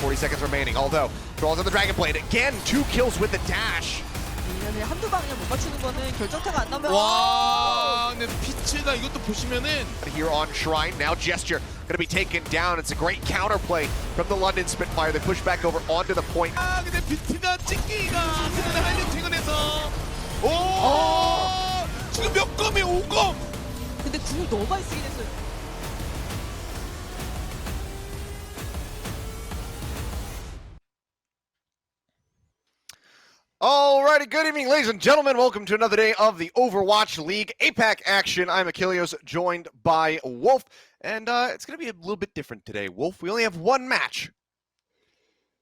40 seconds remaining. Although, draws on the Dragon Blade. Again, 2 kills with the dash. 이년을 한두 방에 못 맞추는 거는 결정타가 안 나면 와, 근데 피츠가 이것도 보시면은 Here on Shrine, now Gesture gonna be taken down. It's a great counterplay from the London Spitfire. They push back over onto the point. 아, 근데 피츠가 찍기가 그날 한명 퇴근해서 오! 지금 몇 검에 5검! 근데 궁을 너무 많이 쓰긴 했어요. Alrighty, good evening, ladies and gentlemen. Welcome to another day of the Overwatch League APAC action. I'm Achilles, joined by Wolf, and it's going to be a little bit different today. Wolf, we only have one match.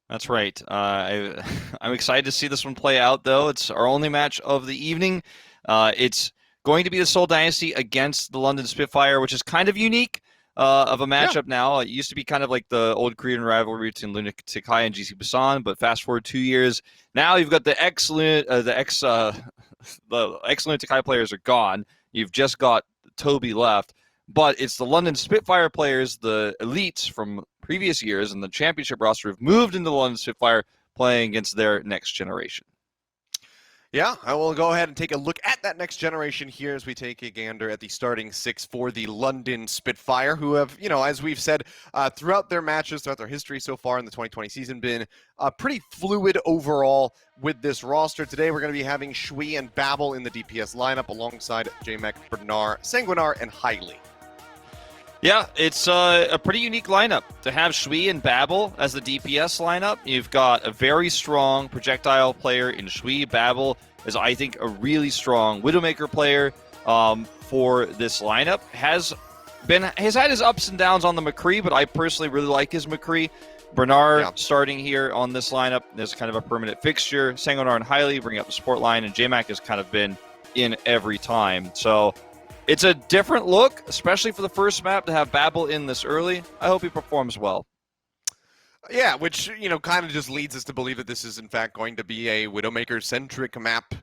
That's right. I'm excited to see this one play out, though. It's our only match of the evening. It's going to be the Seoul Dynasty against the London Spitfire, which is kind of unique of a matchup now. It used to be kind of like the old Korean rivalry between Lunatic High and GC Busan, but fast forward 2 years, now you've got the ex-Lunatic High players are gone. You've just got Toby left, but it's the London Spitfire players, the elites from previous years and the championship roster have moved into the London Spitfire playing against their next generation. Yeah, I will go ahead and take a look at that next generation here as we take a gander at the starting 6 for the London Spitfire, who have, as we've said, throughout their matches, throughout their history so far in the 2020 season, been pretty fluid overall with this roster. Today we're going to be having Shui and Babel in the DPS lineup alongside JMac, Bernard, Sanguinar, and Hailey. Yeah, it's a pretty unique lineup to have Shui and Babel as the DPS lineup. You've got a very strong projectile player in Shui. Babel is, I think, a really strong Widowmaker player for this lineup. Has had his ups and downs on the McCree, but I personally really like his McCree. Bernard starting here on this lineup is kind of a permanent fixture. Sanguinar and Hailey bring up the support line, and JMac has kind of been in every time. So it's a different look, especially for the first map, to have Babel in this early. I hope he performs well. Yeah, which, kind of just leads us to believe that this is, in fact, going to be a Widowmaker-centric map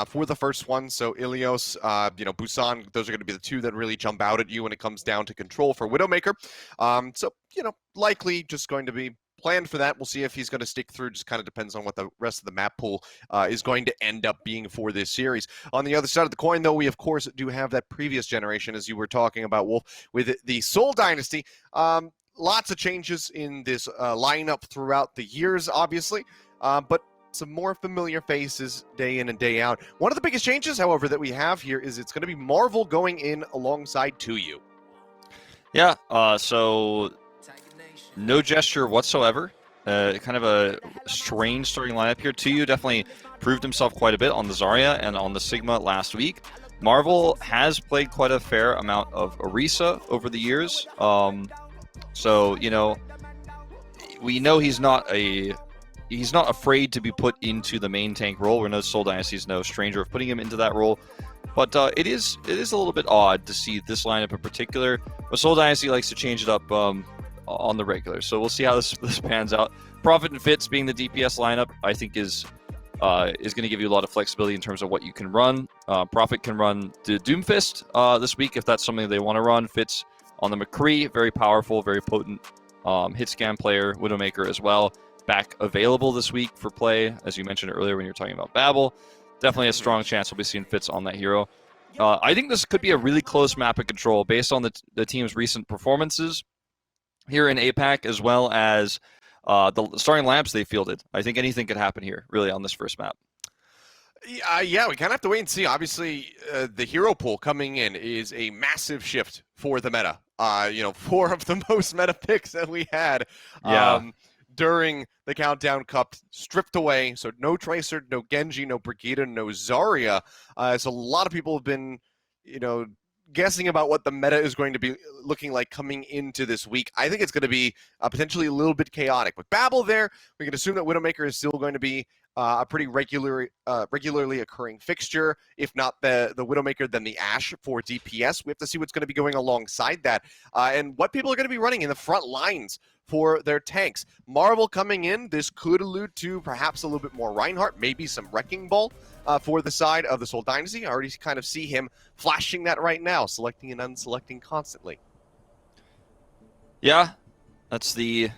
for the first one. So Ilios, Busan, those are going to be the two that really jump out at you when it comes down to control for Widowmaker. Likely just going to be planned for that. We'll see if he's going to stick through. Just kind of depends on what the rest of the map pool is going to end up being for this series. On the other side of the coin, though, we of course do have that previous generation, as you were talking about, Wolf, with the Seoul Dynasty. Lots of changes in this lineup throughout the years, obviously, but some more familiar faces day in and day out. One of the biggest changes, however, that we have here is it's going to be Marvel going in alongside 2U. Yeah, so no gesture whatsoever. Kind of a strange starting lineup here. 2U definitely proved himself quite a bit on the Zarya and on the Sigma last week. Marvel has played quite a fair amount of Orisa over the years. So, we know he's not afraid to be put into the main tank role. We know Seoul Dynasty is no stranger of putting him into that role. But it is a little bit odd to see this lineup in particular. But Seoul Dynasty likes to change it up on the regular. So we'll see how this pans out. Prophet and Fitz being the DPS lineup, I think is going to give you a lot of flexibility in terms of what you can run. Prophet can run the Doomfist this week if that's something they want to run. Fitz on the McCree, very powerful, very potent hit scan player. Widowmaker as well, back available this week for play, as you mentioned earlier when you were talking about Babel. Definitely a strong chance we'll be seeing Fitz on that hero. I think this could be a really close map of control based on the team's recent performances here in APAC, as well as the starting lineups they fielded. I think anything could happen here, really, on this first map. Yeah, we kind of have to wait and see. Obviously, the hero pool coming in is a massive shift for the meta. 4 of the most meta picks that we had during the Countdown Cup stripped away. So no Tracer, no Genji, no Brigida, no Zarya. So a lot of people have been, guessing about what the meta is going to be looking like coming into this week. I think it's going to be potentially a little bit chaotic. With Babel there, we can assume that Widowmaker is still going to be a pretty regularly occurring fixture. If not the Widowmaker, then the Ashe for DPS. We have to see what's going to be going alongside that and what people are going to be running in the front lines for their tanks. Marvel coming in, this could allude to perhaps a little bit more Reinhardt, maybe some Wrecking Ball for the side of the Seoul Dynasty. I already kind of see him flashing that right now, selecting and unselecting constantly. Yeah, that's the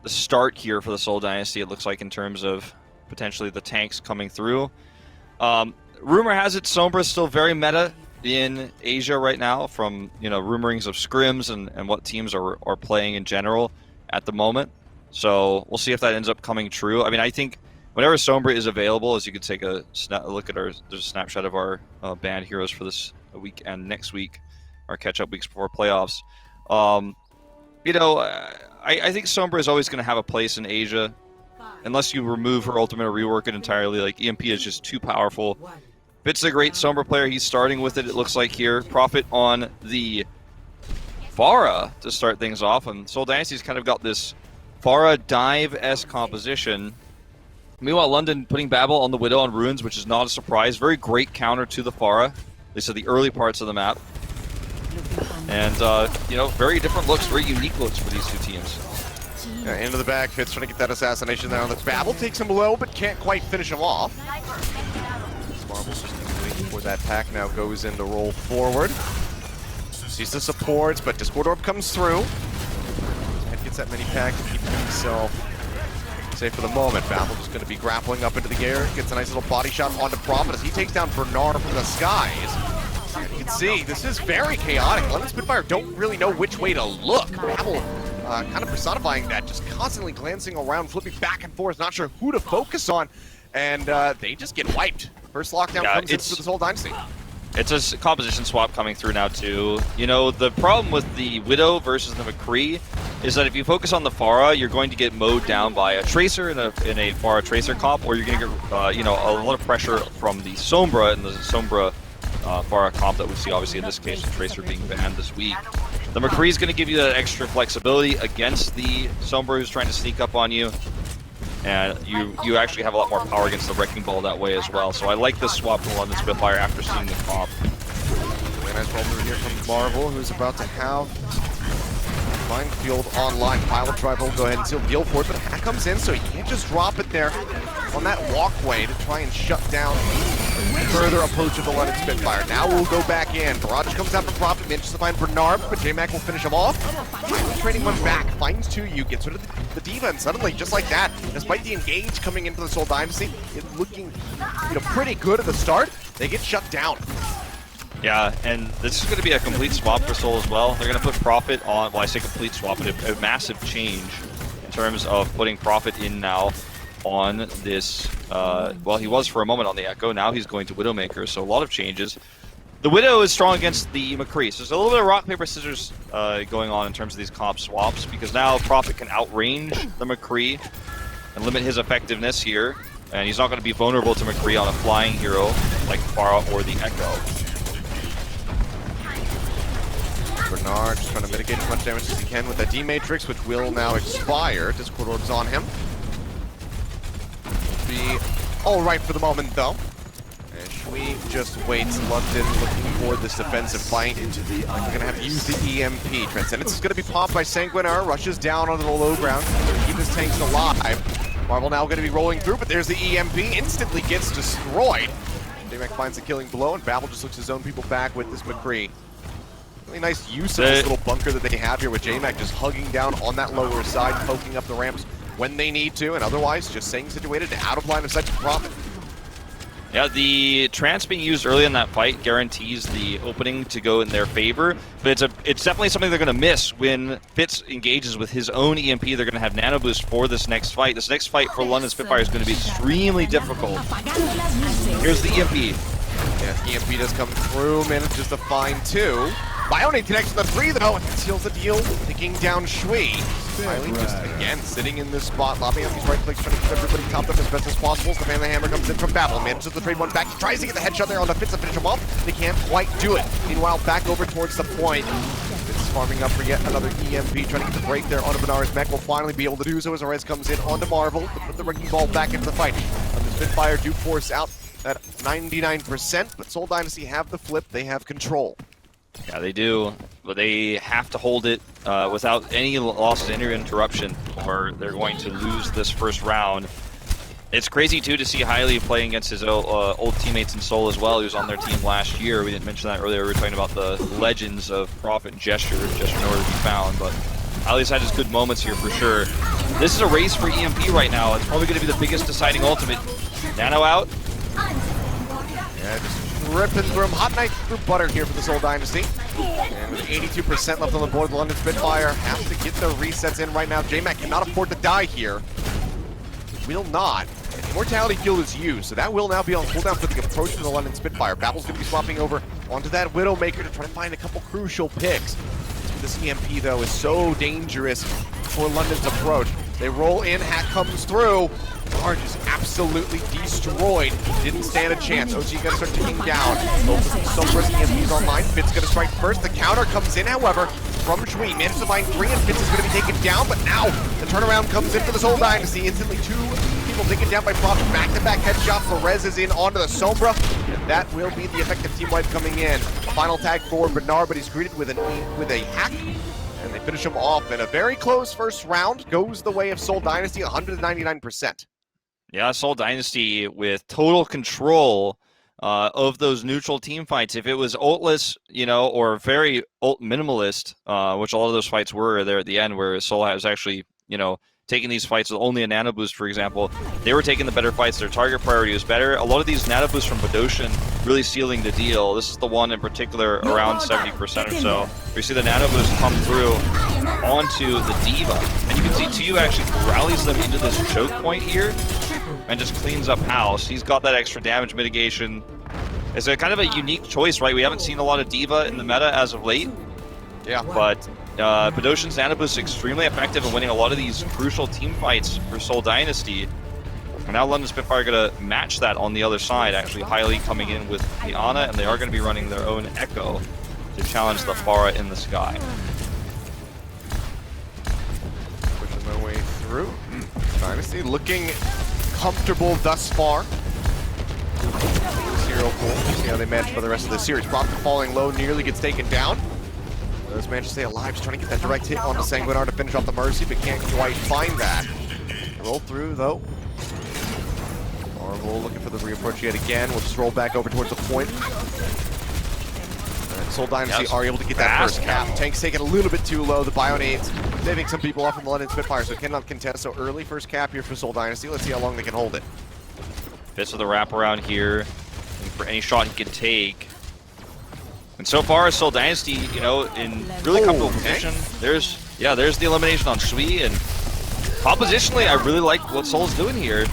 start here for the Seoul Dynasty, it looks like, in terms of potentially the tanks coming through. Rumor has it Sombra is still very meta in Asia right now, from rumorings of scrims and what teams are playing in general at the moment. So we'll see if that ends up coming true. I mean, I think whenever Sombra is available, as you could take a look at there's a snapshot of our banned heroes for this week and next week, our catch-up weeks before playoffs. I think Sombra is always going to have a place in Asia, unless you remove her ultimate or rework it entirely. Like, EMP is just too powerful. Fit's a great Sombra player. He's starting with it looks like here. Profit on the Pharah to start things off, and Seoul Dynasty's kind of got this Pharah dive-esque composition. Meanwhile, London putting Babel on the Widow on Ruins, which is not a surprise. Very great counter to the Pharah, at least at the early parts of the map. And, very different looks, very unique looks for these two teams. Yeah, into the back, Fitz trying to get that assassination there on the Babel. Takes him low, but can't quite finish him off. Marvel's just waiting for that pack now goes in to roll forward. Sees the supports, but Discord Orb comes through. And gets that mini pack to keep himself safe for the moment. Babel just going to be grappling up into the air. Gets a nice little body shot onto Prophet as he takes down Bernard from the skies. And you can see, this is very chaotic. London Spitfire don't really know which way to look. Babel kind of personifying that, just constantly glancing around, flipping back and forth, not sure who to focus on. And they just get wiped. First lockdown comes into the Seoul Dynasty. It's a composition swap coming through now too. The problem with the Widow versus the McCree is that if you focus on the Pharah, you're going to get mowed down by a Tracer in a Pharah Tracer comp, or you're going to get a lot of pressure from the Sombra and the Sombra Pharah comp that we see, obviously in this case, the Tracer being banned this week. The McCree is going to give you that extra flexibility against the Sombra who's trying to sneak up on you. And you actually have a lot more power against the Wrecking Ball that way as well. So I like this swap from London Spitfire after seeing the comp. Really nice roll through here from Marvel, who's about to have Minefield online. Pilot drive will go ahead and seal the deal for it, but Hack comes in, so he can't just drop it there on that walkway to try and shut down further approach of the London Spitfire. Now we'll go back in. Barrage comes out from Profit, manages to find Bernard, but J-Mac will finish him off. Finally trading one back, finds 2U, gets rid of the Diva, and suddenly, just like that, despite the engage coming into the Seoul Dynasty, it looking pretty good at the start, they get shut down. Yeah, and this is going to be a complete swap for Seoul as well. They're going to put Profit on, well, I say complete swap, but a massive change in terms of putting Profit in now on this, well, he was for a moment on the Echo, now he's going to Widowmaker, so a lot of changes. The Widow is strong against the McCree, so there's a little bit of rock, paper, scissors going on in terms of these comp swaps, because now Profit can outrange the McCree and limit his effectiveness here, and he's not going to be vulnerable to McCree on a flying hero like Pharah or the Echo. Bernard just trying to mitigate as much damage as he can with that D-Matrix, which will now expire. Discord Orb's on him. Be alright for the moment, though. And Shui just waits. London looking for this defensive fight. We're going to have to use the EMP. Transcendence is going to be popped by Sanguinar. Rushes down onto the low ground to keep his tanks alive. Marvel now going to be rolling through, but there's the EMP. Instantly gets destroyed. J-Mac finds a killing blow, and Babel just looks his own people back with this McCree. Really nice use of this little bunker that they have here with J-Mac just hugging down on that lower side, poking up the ramps when they need to, and otherwise just staying situated and out of line of sight to Profit. Yeah, the trance being used early in that fight guarantees the opening to go in their favor, but it's definitely something they're going to miss when Fitz engages with his own EMP. They're going to have Nano Boost for this next fight. This next fight for London Spitfire is going to be extremely difficult. Here's the EMP. Yeah, EMP does come through, manages to find 2. Bionate connects to the 3 though, and seals the deal, taking down Shui. Finally, just again sitting in this spot, lobbing up these right clicks, trying to keep everybody topped up as best as possible. The Family Hammer comes in from Babel, manages to trade one back. He tries to get the headshot there on the Fitz to finish him off. They can't quite do it. Meanwhile, back over towards the point. Fitz is farming up for yet another EMP, trying to get the break there onto Bernard's mech. Will finally be able to do so as Arez comes in onto Marvel to put the Wrecking Ball back into the fight. And the Spitfire do force out at 99%, but Seoul Dynasty have the flip. They have control. Yeah, they do, but they have to hold it without any losses, any interruption, or they're going to lose this first round. It's crazy, too, to see Hailey playing against his old teammates in Seoul as well. He was on their team last year. We didn't mention that earlier. We were talking about the legends of Prophet and Gesture. Gesture nowhere to be found, but at least had his good moments here for sure. This is a race for EMP right now. It's probably going to be the biggest deciding ultimate. Nano out. Yeah, just ripping through him. Hot knife through butter here for the Seoul Dynasty. And with 82% left on the board, the London Spitfire have to get the resets in right now. JMac cannot afford to die here. Will not. Immortality Field is used, so that will now be on cooldown for the approach to the London Spitfire. Babble's going to be swapping over onto that Widowmaker to try to find a couple crucial picks. This EMP, though, is so dangerous for London's approach. They roll in, Hack comes through. Large is absolutely destroyed. Didn't stand a chance. OG gonna start ticking down. Sombras EMP's online. Fitz gonna strike first. The counter comes in, however, from Shui. Manages to find 3, and Fitz is gonna be taken down, but now the turnaround comes in for the Seoul Dynasty. Instantly 2 people taken down by Prof. Back-to-back headshot. Perez is in onto the Sombra, and that will be the effective team wipe coming in. Final tag for Bernard, but he's greeted with a hack. And they finish him off in a very close first round. Goes the way of Seoul Dynasty, 199%. Yeah, Seoul Dynasty with total control of those neutral team fights. If it was ultless, you know, or very ult minimalist, which a lot of those fights were there at the end, where Seoul was actually, you know, taking these fights with only a nano boost, for example, they were taking the better fights. Their target priority was better. A lot of these nano boosts from Badoshan really sealing the deal. This is the one in particular around 70% or so. We see the nano boost come through onto the Diva, and you can see TU actually rallies them into this choke point here and just cleans up house. He's got that extra damage mitigation. It's a kind of a unique choice, right? We haven't seen a lot of Diva in the meta as of late. Yeah, but Badoshan's nano boost is extremely effective in winning a lot of these crucial team fights for Seoul Dynasty. And now London Spitfire going to match that on the other side, actually highly coming in with the Ana, and they are going to be running their own Echo to challenge the Pharah in the sky. Pushing their way through. Dynasty looking comfortable thus far. Zero pool. See how they manage for the rest of the series. Prophet falling low, nearly gets taken down. Does manage to stay alive, just trying to get that direct hit onto Sanguinar to finish off the Mercy, but can't quite find that. Roll through, though. Marvel looking for the reapproach yet again. We'll just roll back over towards the point. And Seoul Dynasty are able to get that first cap. Tank's taking a little bit too low. The Bio-nades saving some people off from the London Spitfire, so cannot contest. So early first cap here for Seoul Dynasty. Let's see how long they can hold it. Fits with the wraparound here, and for any shot he can take. And so far, Seoul Dynasty, you know, in really comfortable position. There's the elimination on Shui, and propositionally, I really like what Seoul's doing here.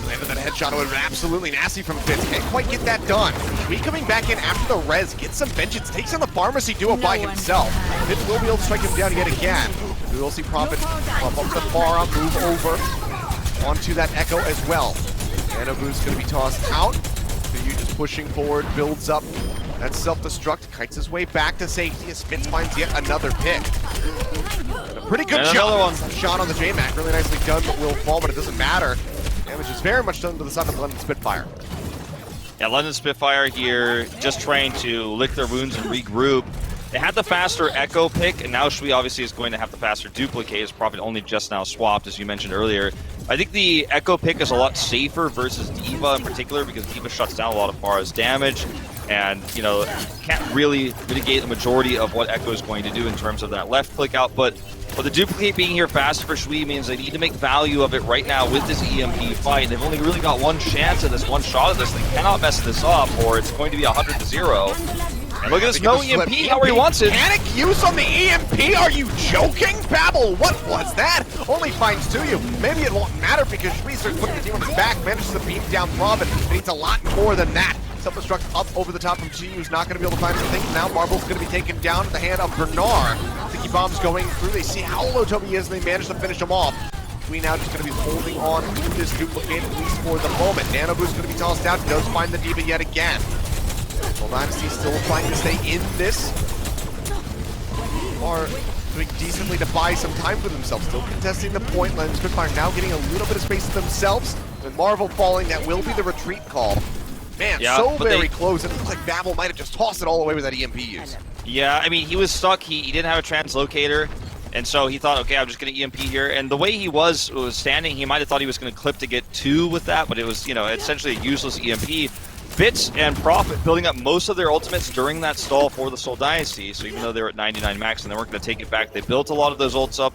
Landed that headshot, was absolutely nasty from Fitz. Can't quite get that done. Shui coming back in after the res, gets some vengeance, takes on the Pharmacy duo by himself. Fitz will be able to strike him down yet again. We will see Prophet up to the Pharah, move over onto that Echo as well. Nanobu's going to be tossed out. You just pushing forward, builds up that self-destruct, kites his way back to safety as Spitz finds yet another pick. And a pretty good shot on the JMac, really nicely done, but will fall, but it doesn't matter. Damage is very much done to the side of the London Spitfire. Yeah, London Spitfire here, just trying to lick their wounds and regroup. They had the faster Echo pick, and now Shui obviously is going to have the faster Duplicate. His Prophet only just now swapped, as you mentioned earlier. I think the Echo pick is a lot safer versus Diva in particular, because Diva shuts down a lot of Pharah's damage, and, you know, can't really mitigate the majority of what Echo is going to do in terms of that left click out. But the Duplicate being here faster for Shui means they need to make value of it right now with this EMP fight. They've only really got one chance at this, one shot at this. They cannot mess this up, or it's going to be 100-0. And look at this, no EMP, how he wants it. Panic use on the EMP, are you joking? Babel, what was that? Only finds 2U. Maybe it won't matter because Shui starts putting the team on his back, manages to beam down Robin. It needs a lot more than that. Self-destruct up over the top from TU's not going to be able to find anything. Now Marble's going to be taken down at the hand of Bernard. Sticky bombs going through. They see how low Toby is and they manage to finish him off. Shui now just going to be holding on to this Duplicate, at least for the moment. Nanobu's going to be tossed out. Does find the Diva yet again. Seoul Dynasty still trying to stay in this. Are doing decently to buy some time for themselves. Still contesting the point. London Spitfire now getting a little bit of space to themselves. With Marvel falling, that will be the retreat call. Man, yeah, so very close. It looks like Babel might have just tossed it all away with that EMP use. Yeah, I mean, he was stuck. He didn't have a translocator. And so he thought, okay, I'm just going to EMP here. And the way he was standing, he might have thought he was going to clip to get 2 with that. But it was, you know, essentially a useless EMP. Fitz and Prophet building up most of their ultimates during that stall for the Seoul Dynasty. So even though they were at 99 max and they weren't going to take it back, they built a lot of those ults up.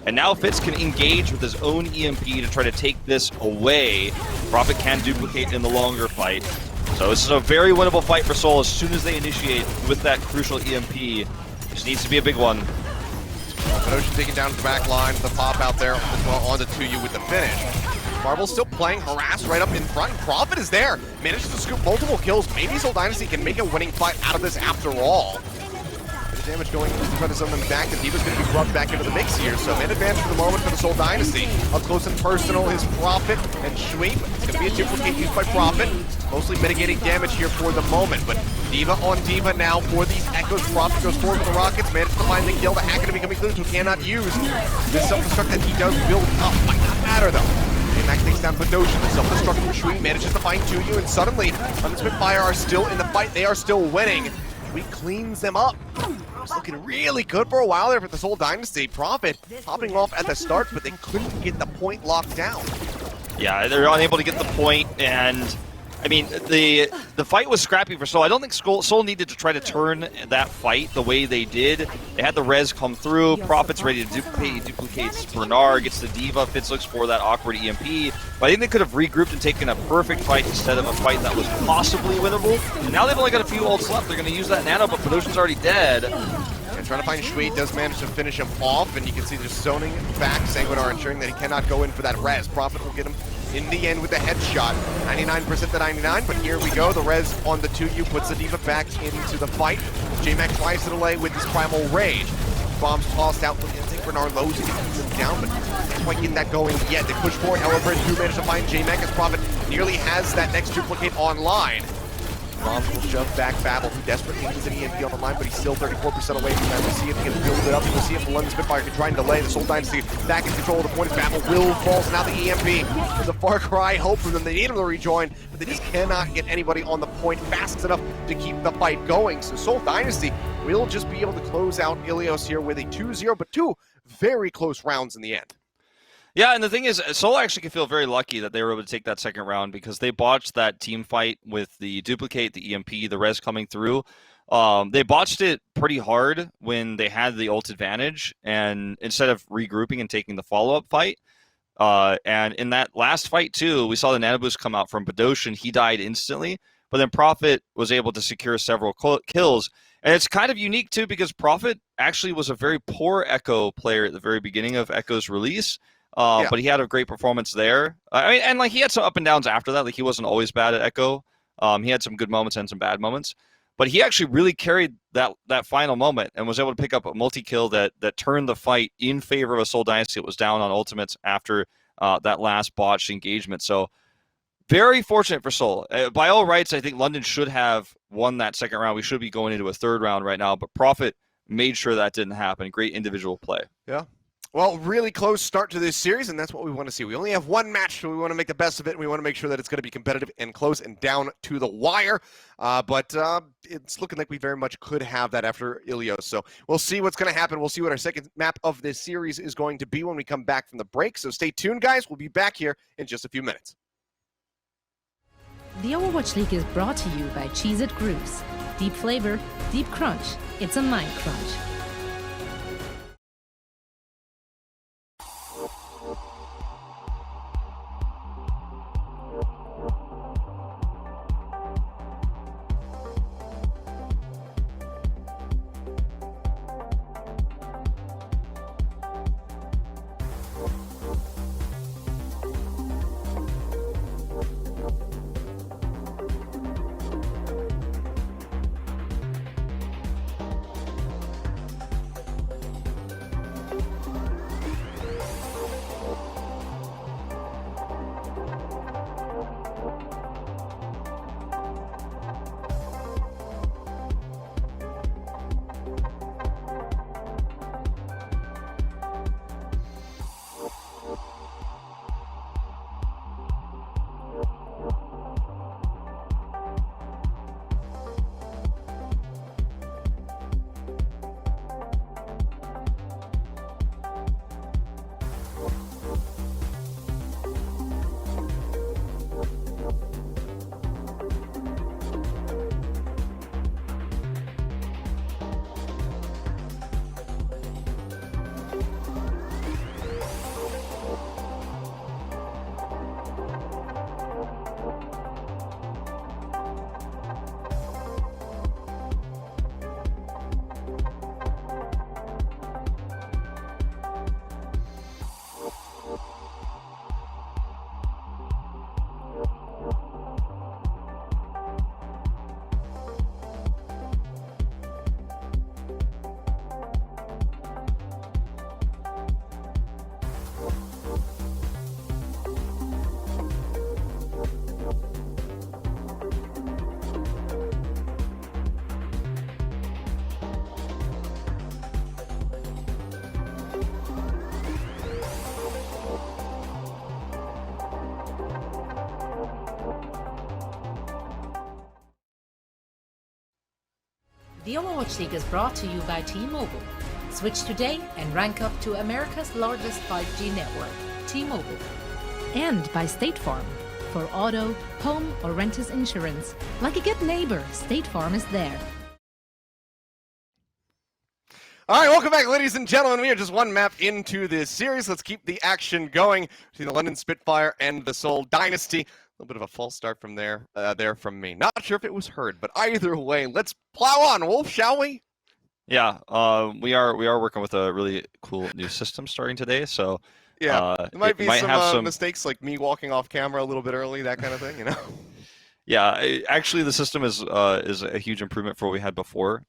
And now Fitz can engage with his own EMP to try to take this away. Prophet can duplicate in the longer fight. So this is a very winnable fight for Seoul as soon as they initiate with that crucial EMP. This needs to be a big one. Ocean taking down the back line, the pop out there as well on the 2U with the finish. Marvel's still playing harass right up in front. Prophet is there, manages to scoop multiple kills. Maybe Seoul Dynasty can make a winning fight out of this after all. The damage going into try to send them back. The Diva's going to be brought back into the mix here. So man advantage for the moment for the Seoul Dynasty. Up close and personal is Prophet and Sweep. It's going to be a duplicate used by Prophet. Mostly mitigating damage here for the moment, but Diva on Diva now for these Echoes. Prophet goes forward with the Rockets, manages to find the kill. The hack going to be coming through, so cannot use this self-destruct that he does build up. Might not matter though. Mac takes down Badoshin. The self-destruct from Shui manages to find 2U, and suddenly Spitfire are still in the fight. They are still winning. We cleans them up. It's looking really good for a while there for the Seoul Dynasty. Prophet popping off at the start, but they couldn't get the point locked down. Yeah, they're unable to get the point, and I mean, the fight was scrappy for Seoul. I don't think Seoul needed to try to turn that fight the way they did. They had the res come through. Prophet's ready to duplicate. He duplicates Bernard, gets the Diva. Fitz looks for that awkward EMP. But I think they could have regrouped and taken a perfect fight instead of a fight that was possibly winnable. And now they've only got a few ults left. They're going to use that nano, but Badoshin's already dead. And trying to find Shui, does manage to finish him off, and you can see they're zoning back Sanguinar, ensuring that he cannot go in for that res. Prophet will get him in the end with the headshot. 99% to 99, but here we go. The res on the 2U puts the Diva back into the fight. J-Mac tries to delay with his Primal Rage. Bombs tossed out, looking at Bernard lows to get them down, but can't quite get that going yet. They push forward, however, and do manage to find J-Mac as Prophet nearly has that next duplicate online. Bombs will shove back Babel, who desperately needs an EMP on the line, but he's still 34% away from that. We'll see if he can build it up. We'll see if the London Spitfire can try and delay the Seoul Dynasty back in control of the point. Babel will fall, so now the EMP is a far cry hope for them. They need him to rejoin, but they just cannot get anybody on the point fast enough to keep the fight going. So Seoul Dynasty will just be able to close out Ilios here with a 2-0, but two very close rounds in the end. Yeah, and the thing is, Seoul actually can feel very lucky that they were able to take that second round because they botched that team fight with the duplicate, the EMP, the res coming through. They botched it pretty hard when they had the ult advantage, and instead of regrouping and taking the follow-up fight. And in that last fight, too, we saw the nano boost come out from Badoshin. He died instantly, but then Prophet was able to secure several kills. And it's kind of unique, too, because Prophet actually was a very poor Echo player at the very beginning of Echo's release. But he had a great performance there. I mean, and like he had some up and downs after that. Like he wasn't always bad at Echo. He had some good moments and some bad moments. But he actually really carried that final moment and was able to pick up a multi-kill that turned the fight in favor of a Seoul Dynasty that was down on ultimates after that last botched engagement. So very fortunate for Seoul. By all rights, I think London should have won that second round. We should be going into a third round right now. But Prophet made sure that didn't happen. Great individual play. Yeah. Well, really close start to this series, and that's what we want to see. We only have one match, so we want to make the best of it, and we want to make sure that it's going to be competitive and close and down to the wire. But it's looking like we very much could have that after Ilios. So we'll see what's going to happen. We'll see what our second map of this series is going to be when we come back from the break. So stay tuned, guys. We'll be back here in just a few minutes. The Overwatch League is brought to you by Cheez-It Grooves. Deep flavor, deep crunch. It's a mind crunch. The Overwatch League is brought to you by T-Mobile. Switch today and rank up to America's largest 5G network, T-Mobile. And by State Farm. For auto, home, or renters insurance, like a good neighbor, State Farm is there. All right, welcome back, ladies and gentlemen. We are just one map into this series. Let's keep the action going between the London Spitfire and the Seoul Dynasty. A little bit of a false start from there from me. Not sure if it was heard, but either way, let's plow on, Wolf, shall we? Yeah, we are working with a really cool new system starting today. So yeah, it might have some some mistakes, like me walking off camera a little bit early, that kind of thing, you know. Yeah, actually, the system is a huge improvement for what we had before.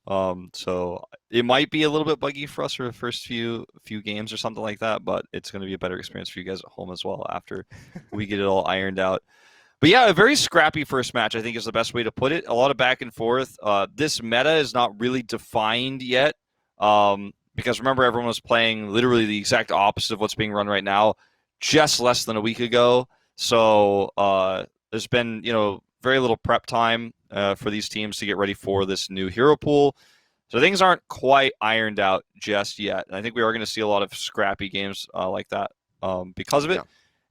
So it might be a little bit buggy for us for the first few games or something like that, but it's going to be a better experience for you guys at home as well after we get it all ironed out. But yeah, a very scrappy first match, I think, is the best way to put it. A lot of back and forth. This meta is not really defined yet, because remember, everyone was playing literally the exact opposite of what's being run right now, just less than a week ago. So there's been, very little prep time for these teams to get ready for this new hero pool. So things aren't quite ironed out just yet. And I think we are going to see a lot of scrappy games like that because of it. Yeah.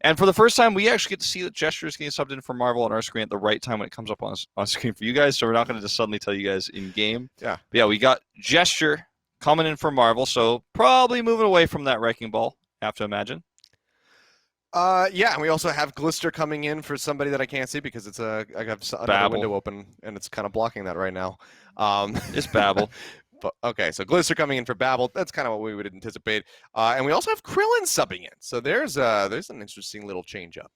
And for the first time, we actually get to see that Gesture is getting subbed in for Marvel on our screen at the right time when it comes up on screen for you guys. So we're not going to just suddenly tell you guys in game. Yeah. But yeah, we got Gesture coming in for Marvel. So probably moving away from that Wrecking Ball, I have to imagine. Yeah, and we also have Glister coming in for somebody that I can't see because it's I have another window open and it's kind of blocking that right now. It's Babel. But, okay, so Glister coming in for Babel. That's kind of what we would anticipate. And we also have Krillin subbing in. So there's an interesting little change up.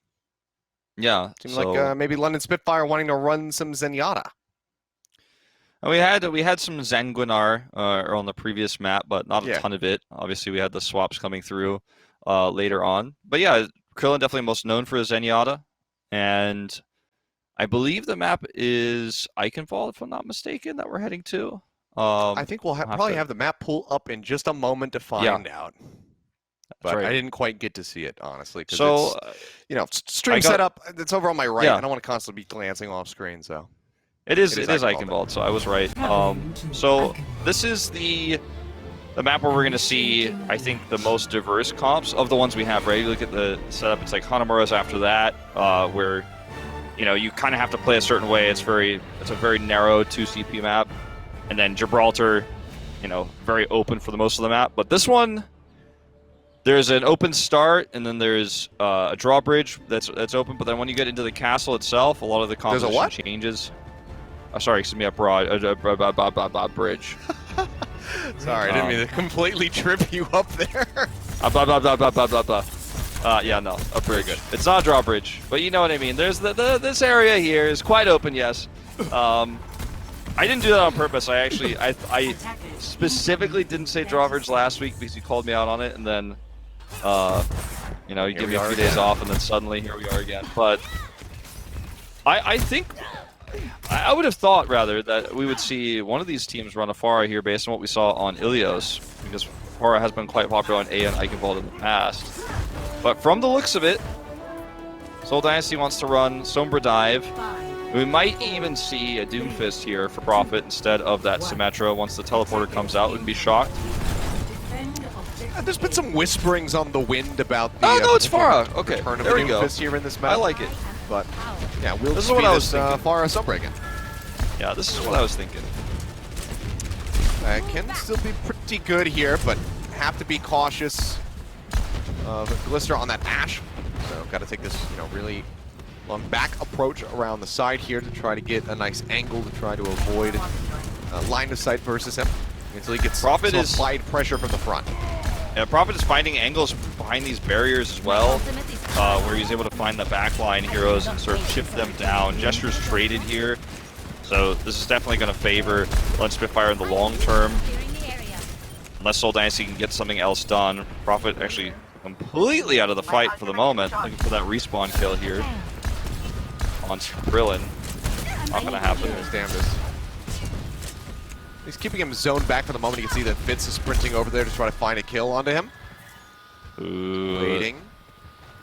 Yeah. Seems like maybe London Spitfire wanting to run some Zenyatta. We had some Zanguinar on the previous map, but not a ton of it. Obviously, we had the swaps coming through later on. But yeah, Krillin definitely most known for his Zenyatta. And I believe the map is Eichenwald, if I'm not mistaken, that we're heading to. I think we'll probably have the map pull up in just a moment to find out. But right. I didn't quite get to see it, honestly. So, it's, stream setup, it's over on my right. Yeah. I don't want to constantly be glancing off screen, so. It is Eichenwald, so I was right. So this is the map where we're going to see, I think, the most diverse comps of the ones we have, right? You look at the setup, it's like Hanamura's after that, where, you kind of have to play a certain way. It's a very narrow 2 CP map. And then Gibraltar, very open for the most of the map. But this one, there's an open start, and then there's a drawbridge that's open. But then when you get into the castle itself, a lot of the composition changes. Sorry, excuse me, a bridge. Sorry, I didn't mean to completely trip you up there. Yeah, no, very good. It's not a drawbridge, but you know what I mean. There's this area here is quite open, yes. I didn't do that on purpose. I specifically didn't say drawbridge last week because you called me out on it, and then, you give me a few days off, and then suddenly here we are again. But I think I would have thought rather that we would see one of these teams run a Pharah here based on what we saw on Ilios, because Pharah has been quite popular on A and Eichenwald in the past. But from the looks of it, Seoul Dynasty wants to run Sombra Dive. We might even see a Doomfist here for Prophet instead of that Symmetra once the teleporter comes out. Wouldn't be shocked. There's been some whisperings on the wind about the no, it's Pharah. Okay, there we go. Doomfist here in this map. I like it. But yeah, this is what I was thinking. Pharah Sombra again. Yeah, this is what I was thinking. Can still be pretty good here, but have to be cautious of Glister on that Ashe. So got to take this, really long back approach around the side here to try to get a nice angle to try to avoid line of sight versus him until he gets applied pressure from the front. Yeah, Prophet is finding angles behind these barriers as well, where he's able to find the backline heroes and sort of chip them down. Gesture's traded here, so this is definitely going to favor London Spitfire in the long term. Unless Seoul Dynasty can get something else done. Prophet actually completely out of the fight for the moment, looking for that respawn kill here on Krillin. Not going to happen. Damnedest. He's keeping him zoned back for the moment. You can see that Fitz is sprinting over there to try to find a kill onto him. Ooh. Waiting.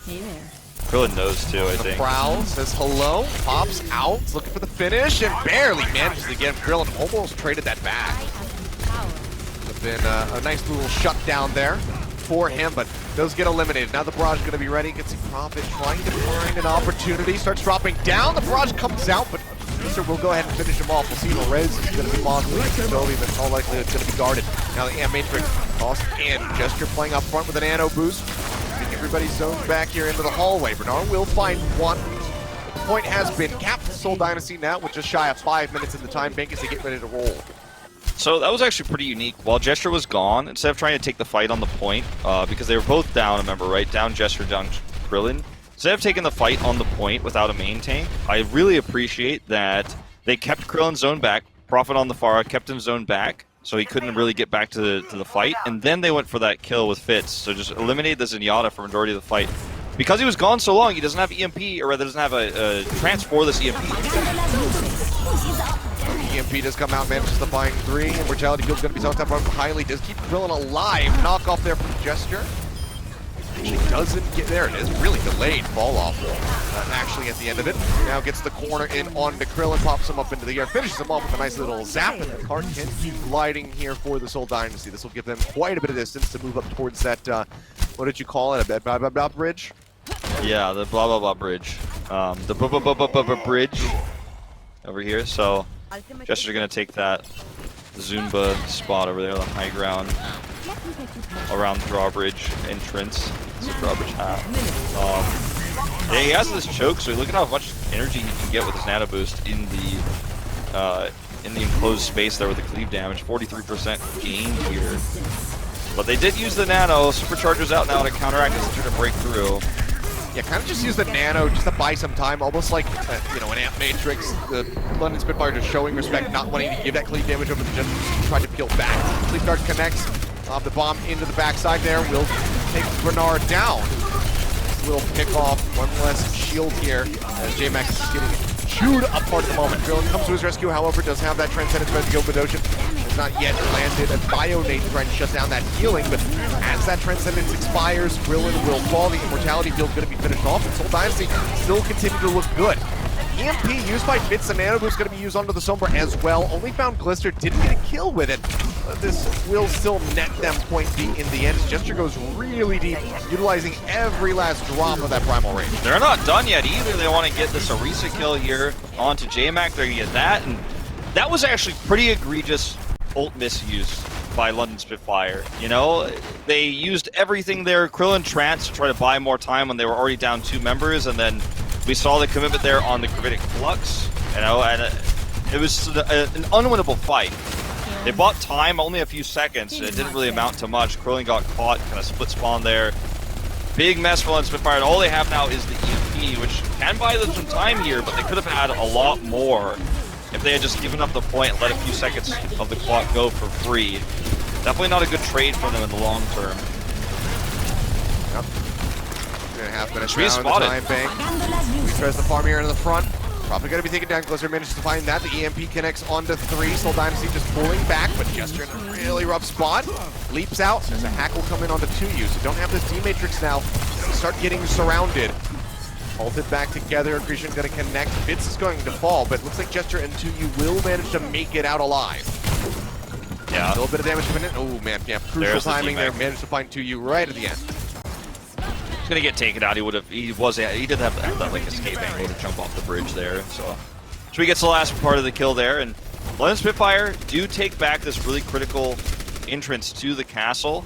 Hey there. Krillin knows too, I The think. prowl says hello, pops out, looking for the finish, and barely manages to get him. Krillin almost traded that back. Would have been a nice little shutdown there for him, but does get eliminated. Now the barrage going to be ready. Gets Profit trying to find an opportunity. Starts dropping down. The barrage comes out, but Mr. will go ahead and finish him off. We'll see the res is going to be lost. Ability that's all likely it's going to be guarded. Now the Matrix tossed in. Gesture playing up front with an nano boost. Everybody's zoned back here into the hallway. Bernard will find one. The point has been capped. Seoul Dynasty now with just shy of 5 minutes in the time bank as they get ready to roll. So that was actually pretty unique. While Gesture was gone, instead of trying to take the fight on the point, because they were both down, remember, right? Down Gesture, down Krillin. Instead of taking the fight on the point without a main tank, I really appreciate that they kept Krillin zoned back, Profit on the Pharah, kept him zoned back, so he couldn't really get back to the fight, and then they went for that kill with Fitz, so just eliminated the Zenyatta for majority of the fight. Because he was gone so long, he doesn't have EMP, or rather doesn't have a trance for this EMP. EMP does come out, manages to find 3. Immortality Field's going to be talked about highly. Does keep Krillin alive. Knock off there from Gesture. Actually doesn't get there. It is really delayed fall off. Actually at the end of it. Now gets the corner in onto Krillin, pops him up into the air, finishes him off with a nice little zap, and the cart can keep gliding here for the Seoul Dynasty. This will give them quite a bit of distance to move up towards that, what did you call it, a blah blah blah bridge? Yeah, the blah blah blah bridge. The blah blah blah blah blah bridge over here. So Gesture's gonna take that Zumba spot over there, the high ground around the drawbridge entrance. It's a drawbridge half. Yeah, he has this choke, so look at how much energy he can get with his nano boost in the enclosed space there with the cleave damage. 43% gain here. But they did use the nano. Supercharger's out now to counteract this and try to break through. Yeah, kind of just use the nano just to buy some time, almost like, you know, an Amp Matrix. The London Spitfire just showing respect, not wanting to give that cleave damage over the just tried to peel back. Cleave dart connects, the bomb into the backside there, will take Bernard down. Little pick off, one less shield here, as J-Max is getting chewed apart at the moment. Krillin comes to his rescue, however, does have that Transcendence ready to go, Ocean has not yet landed. A Bionate trying to shut down that healing, but as that Transcendence expires, Krillin will fall. The Immortality Field going to be finished off, and Seoul Dynasty still continue to look good. EMP used by Fitz, and Nano Boost going to be used onto the Sombra as well. Only found Glister, didn't get a kill with it. But this will still net them point B in the end as Gesture goes really deep, utilizing every last drop of that Primal Rage. They're not done yet either. They want to get this Orisa kill here onto J-Mac. They're going to get that, and that was actually pretty egregious ult misuse by London Spitfire. You know, they used everything there. Krillin Trance to try to buy more time when they were already down 2 members, and then we saw the commitment there on the Gravitic Flux, you know, and it was an unwinnable fight. They bought time, only a few seconds, and it didn't really amount to much. Krillin got caught, kind of split spawn there. Big mess for London Spitfire, and all they have now is the EMP, which can buy them some time here, but they could have had a lot more if they had just given up the point and let a few seconds of the clock go for free. Definitely not a good trade for them in the long term. Yep. 2.5 minutes Tree now in the spotted. time bank. We tries the farm here in the front. Probably going to be taken down. Glister manages to find that. The EMP connects onto 3. Seoul Dynasty just pulling back, but Gesture in a really rough spot. Leaps out. There's a hack will come in onto 2U. So don't have this D-Matrix now. Start getting surrounded. Ulted back together. Accretion going to connect. Fitz is going to fall, but looks like Gesture and 2U will manage to make it out alive. Yeah. A little bit of damage coming in. Oh, man. Yeah, crucial There's the timing there. teammate. Managed to find 2U right at the end. He's gonna get taken out. He did have that like escape angle to jump off the bridge there. So he gets the last part of the kill there, and London Spitfire do take back this really critical entrance to the castle,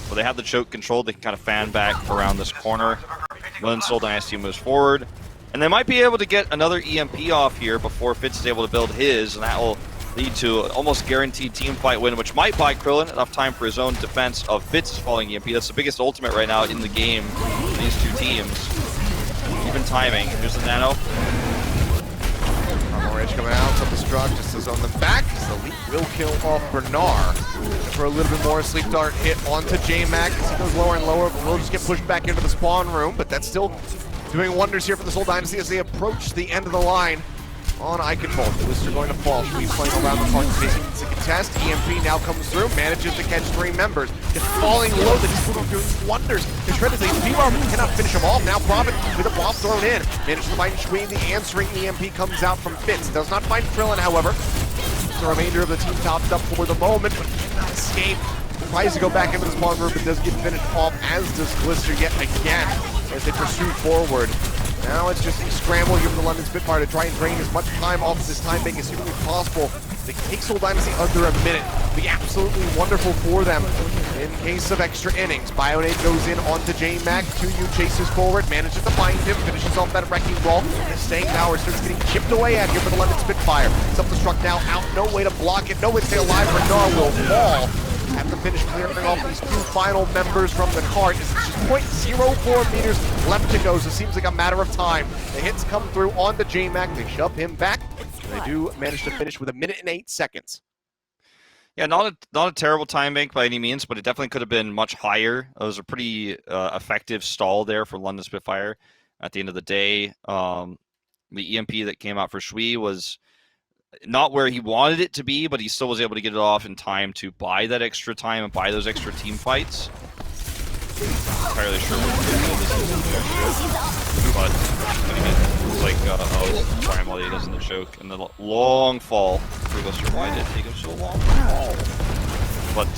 where they have the choke controlled. They can kind of fan back around this corner. London Seoul Dynasty moves forward, and they might be able to get another EMP off here before Fitz is able to build his, and that will lead to an almost guaranteed team fight win, which might buy Krillin enough time for his own defense of Fitz's falling EMP. That's the biggest ultimate right now in the game for these two teams. Even timing. Here's the nano. Primal Rage coming out, self-destruct, just is on the back. So Leap will kill off Bernard. For a little bit more, Sleep Dart hit onto J-Mac. As he goes lower and lower, will just get pushed back into the spawn room, but that's still doing wonders here for the Seoul Dynasty as they approach the end of the line. on Eichenwald. Lister going to fall. Sweep playing around the park, facing the contest. EMP now comes through, manages to catch 3 members. Just falling low, the Disputal doing wonders. The Shred is a V-Bar, but cannot finish him off. Now Prophet with a bomb thrown in. Managed to find Shui. The answering EMP comes out from Fitz. Does not find Krillin, however. The remainder of the team topped up for the moment, but cannot escape. Tries to go back into the spawn room, but does get finished off, as does Glister yet again, as they pursue forward. Now it's just a scramble here for the London Spitfire to try and drain as much time off of this time bank as humanly possible. They take Seoul Dynasty under a minute. It'll be absolutely wonderful for them in case of extra innings. Bionade goes in onto J-Mac. 2U chases forward, manages to find him, finishes off that wrecking ball. The staying power starts getting chipped away at here for the London Spitfire. Self-destruct now out, no way to block it. No way to stay alive. Renar will fall. Have to finish clearing off these 2 final members from the cart. It's just 0.04 meters left to go, so it seems like a matter of time. The hits come through on the J-Mac. They shove him back, and they do manage to finish with 1 minute and 8 seconds. Yeah, not a terrible time bank by any means, but it definitely could have been much higher. It was a pretty effective stall there for London Spitfire. At the end of the day, the EMP that came out for Shui was not where he wanted it to be, but he still was able to get it off in time to buy that extra time and buy those extra team fights. Not entirely sure what this is, but I mean, it's like oh, Primal he doesn't choke, and the long fall. Why did it take him so long? But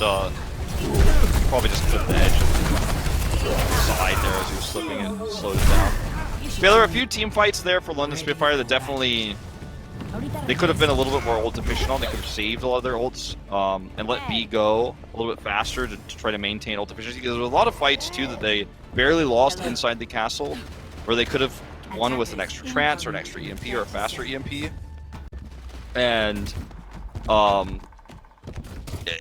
probably just clipped the edge side there as he was slipping it, slowed it down. Yeah, there were a few team fights there for London Spitfire that definitely. They could have been a little bit more ult efficient on. They could have saved a lot of their ults and let B go a little bit faster to try to maintain ult efficiency. Because there was a lot of fights too that they barely lost inside the castle, where they could have won with an extra trance or an extra EMP or a faster EMP. And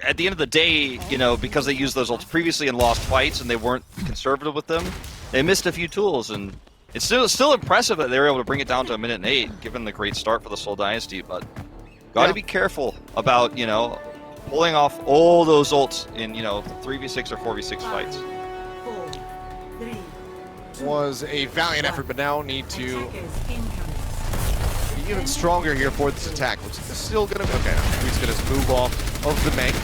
at the end of the day, you know, because they used those ults previously and lost fights and they weren't conservative with them, they missed a few tools. And it's still impressive that they were able to bring it down to 1 minute and 8, given the great start for the Seoul Dynasty, but gotta be careful about, you know, pulling off all those ults in, you know, 3v6 or 4v6 fights. Was a valiant effort, but now need to be even stronger here for this attack, which is still gonna, okay, he's gonna move off of the Meg.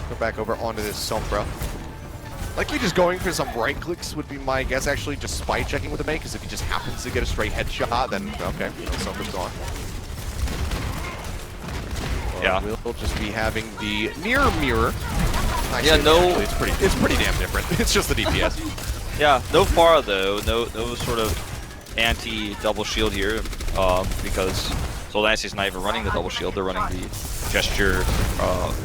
Go back over onto this Sombra. Likely just going for some right clicks would be my guess, actually just spy checking with the Meg, because if he just happens to get a straight headshot, then okay, Sombra's gone. Yeah. We'll just be having the near mirror. Yeah, no. Actually, it's pretty damn different. It's just the DPS. Yeah, no Pharah though. No sort of anti-double shield here, because Seoul Dynasty's not even running the double shield. They're running the Gesture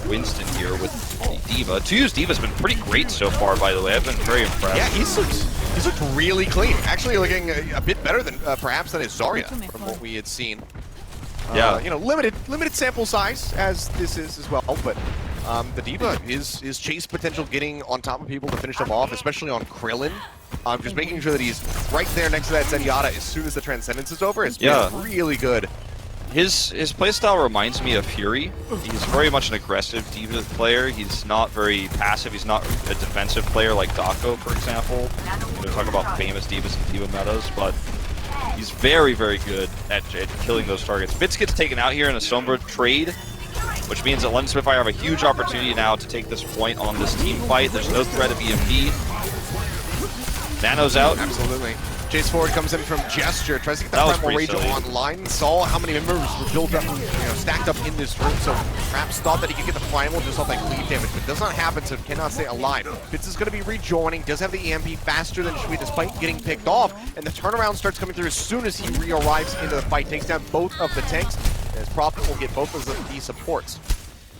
Winston here with the D.Va. 2U's D.Va's been pretty great so far, by the way. I've been very impressed. Yeah, he's looked really clean. Actually looking a bit better than perhaps than his Zarya from what we had seen. Yeah, you know, limited sample size as this is as well, but the D.Va is chase potential getting on top of people to finish them off, especially on Krillin. Just making sure that he's right there next to that Zenyatta as soon as the Transcendence is over. It's been really good. His playstyle reminds me of Fury. He's very much an aggressive D.Va player. He's not very passive. He's not a defensive player like Dako, for example. We're talking about famous D.Vas and D.Va metas, but he's very, very good at killing those targets. Fitz gets taken out here in a Sombra trade, which means that London Spitfire have a huge opportunity now to take this point on this team fight. There's no threat of EMP. Nano's out. Absolutely. Chase forward comes in from Gesture, tries to get that Primal Rage online, saw how many members were built up, you know, stacked up in this room, so perhaps thought that he could get the Primal just off that cleave damage, but does not happen, so cannot stay alive. Fitz is going to be rejoining, does have the EMP faster than Shui despite getting picked off, and the turnaround starts coming through as soon as he re-arrives into the fight, takes down both of the tanks, and his Prophet will get both of the supports.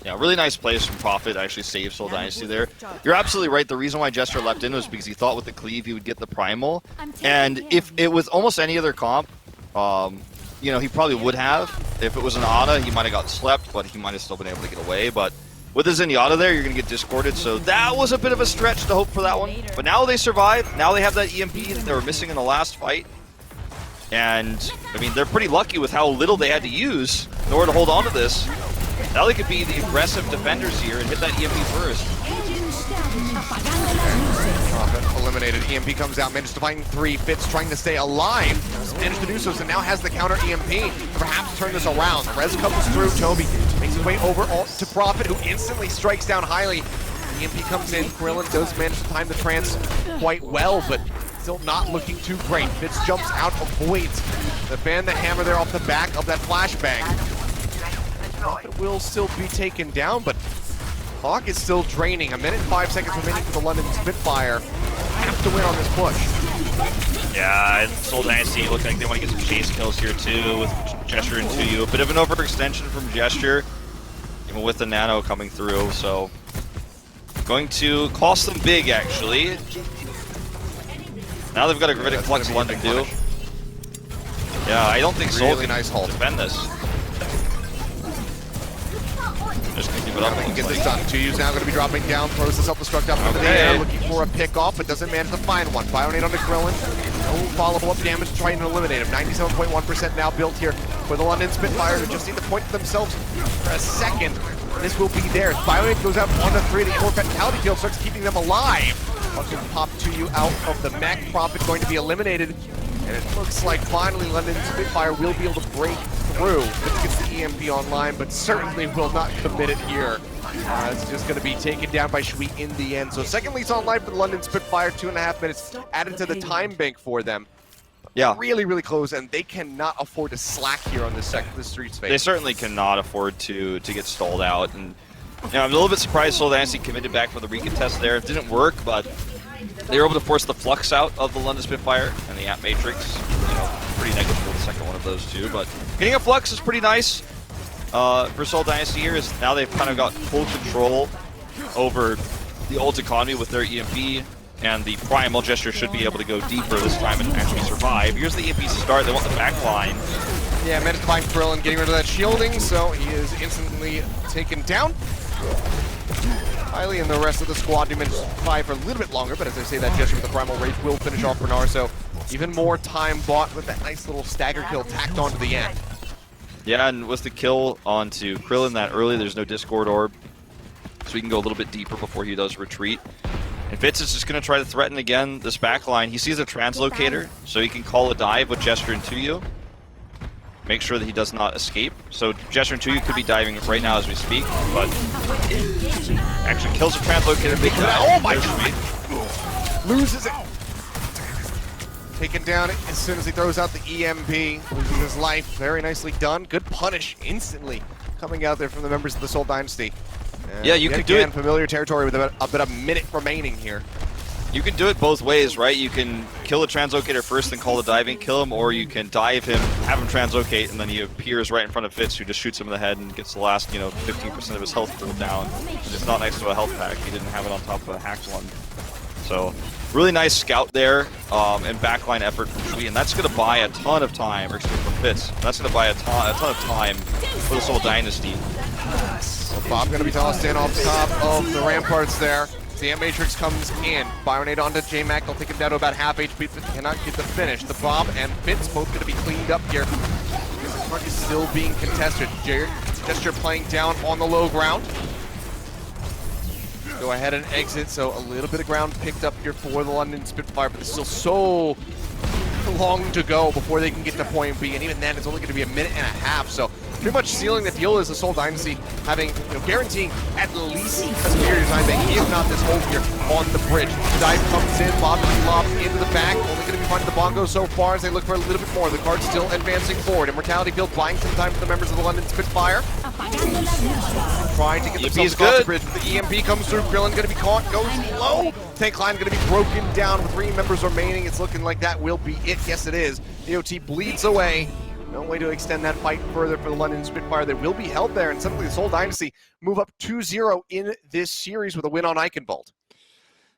Yeah, really nice plays from Prophet to actually save Seoul Dynasty there. You're absolutely right. The reason why Gesture leapt in was because he thought with the cleave he would get the Primal. And if it was almost any other comp, you know, he probably would have. If it was an Ana, he might have gotten slept, but he might have still been able to get away. But with the Zenyatta there, you're going to get discorded. So that was a bit of a stretch to hope for that one. But now they survive. Now they have that EMP that they were missing in the last fight. And, I mean, they're pretty lucky with how little they had to use in order to hold on to this. Now they could be the aggressive defenders here and hit that EMP first. Prophet eliminated. EMP comes out, manages to find 3. Fitz trying to stay alive. Managed to do so, so now has the counter EMP. Perhaps turn this around. The res comes through. Toby makes his way over to Prophet, who instantly strikes down highly. EMP comes in. Krillin does manage to time the trance quite well, but still not looking too great. Fitz jumps out, avoids the fan, the hammer there off the back of that flashbang. Prophet will still be taken down, but clock is still draining. 1 minute and 5 seconds remaining for the London Spitfire. Have to win on this push. Yeah, and Seoul Dynasty looking like they want to get some chase kills here too with Gesture and 2U. A bit of an overextension from Gesture, even with the Nano coming through, so going to cost them big actually. Now they've got a Gravitic Flux London too. Yeah, I don't think Seoul can nice hold. defend this. Just gonna keep it up. Can get this done. 2U's now going to be dropping down, throws the self-destruct up into the air, looking for a pick-off, but doesn't manage to find one. Bionate onto Krillin. No follow-up damage to try and eliminate him. 97.1% now built here for the London Spitfire, who just need to point to themselves for a second. This will be theirs. Bionate goes out 1-3. The Core Fatality kill starts keeping them alive. Watch him pop 2U out of the mech. Prophet going to be eliminated. And it looks like finally London Spitfire will be able to break through. Fitz gets the EMP online, but certainly will not commit it here. It's just going to be taken down by Shui in the end. So second lease online for the London Spitfire, 2.5 minutes added to the time bank for them. Yeah, really, really close, and they cannot afford to slack here on this street space. they certainly cannot afford to get stalled out. And you know, I'm a little bit surprised Seoul Dynasty committed back for the recontest there. It didn't work, but they were able to force the Flux out of the London Spitfire and the App Matrix. You know, pretty negligible the second one of those two, but getting a Flux is pretty nice for Seoul Dynasty here. Is now they've kind of got full control over the ult economy with their EMP, and the Primal Gesture should be able to go deeper this time and actually survive. Here's the EMP start. They want the back line. Yeah, managed to find Krillin getting rid of that shielding, so he is instantly taken down. Kylie and the rest of the squad do manage to fight for a little bit longer, but as I say, that Gesture with the Primal Rage will finish off Bernard, so even more time bought with that nice little stagger kill tacked onto the end. Yeah, and with the kill onto Krillin that early, there's no Discord Orb, so we can go a little bit deeper before he does retreat. And Fitz is just going to try to threaten again this back line. He sees a translocator, so he can call a dive with Gesture and 2U. Make sure that he does not escape. So Gesture and 2U could be diving right now as we speak, but actually kills a translocator. Big oh my god! Loses it. Taken down as soon as he throws out the EMP. Loses his life. Very nicely done. Good punish instantly coming out there from the members of the Seoul Dynasty. Yeah, you can do it. Familiar territory with about a minute remaining here. You can do it both ways, right? You can kill a translocator first and call the diving, kill him, or you can dive him, have him translocate, and then he appears right in front of Fitz, who just shoots him in the head and gets the last, 15% of his health pulled down. And it's not next to a health pack. He didn't have it on top of a hacked one. So, really nice scout there, and backline effort from Shui, and that's going to buy a ton of time, or excuse me, from Fitz. That's going to buy a ton of time for the Seoul Dynasty. So Bob going to be tossed in off top of the ramparts there. The Amp Matrix comes in. Bionate onto J-Mac. They'll take him down to about half HP, but cannot get the finish. The Bob and Fitz both going to be cleaned up here. This mark is still being contested. Gesture playing down on the low ground. Go ahead and exit, so a little bit of ground picked up here for the London Spitfire, but there's still so long to go before they can get to point B, and even then it's only going to be a minute and a half, so pretty much sealing the deal is the Seoul Dynasty having, guaranteeing at least a superior time bank, if not this hold here on the bridge. Dive comes in, Bob lobs into the back, only going to be finding the bongo so far as they look for a little bit more. The card's still advancing forward. Immortality Field buying some time for the members of the London Spitfire. Trying to get themselves across the bridge, but the EMP comes through. Krillin going to be caught, goes low. Tank line going to be broken down with 3 members remaining. It's looking like that will be it. Yes, it is. DOT bleeds away. No way to extend that fight further for the London Spitfire. They will be held there, and suddenly the Seoul Dynasty move up 2-0 in this series with a win on Eichenwald.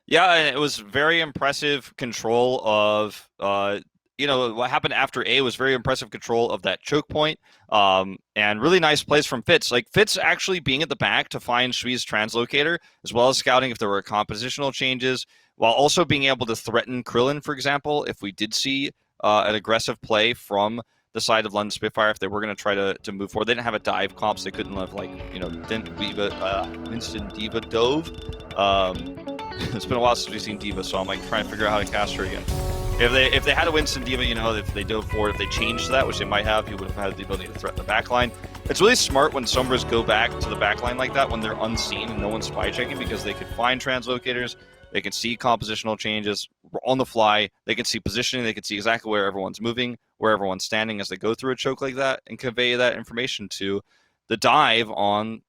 Yeah, and it was very impressive control of, what happened after A was very impressive control of that choke point, and really nice plays from Fitz. Like, Fitz actually being at the back to find Shui's translocator, as well as scouting if there were compositional changes, while also being able to threaten Krillin, for example, if we did see an aggressive play from the side of London Spitfire, if they were going to try to move forward. They didn't have a dive comp, so they couldn't have, Winston Diva dove. It's been a while since we've seen D.Va, so I'm like trying to figure out how to cast her again. If they had a Winston D.Va, you know, if they dove forward, if they changed that, which they might have, he would have had the ability to threaten the backline. It's really smart when Sombras go back to the backline like that when they're unseen and no one's spy checking, because they can find translocators, they can see compositional changes on the fly, they can see positioning, they can see exactly where everyone's moving, where everyone's standing as they go through a choke like that, and convey that information to the dive on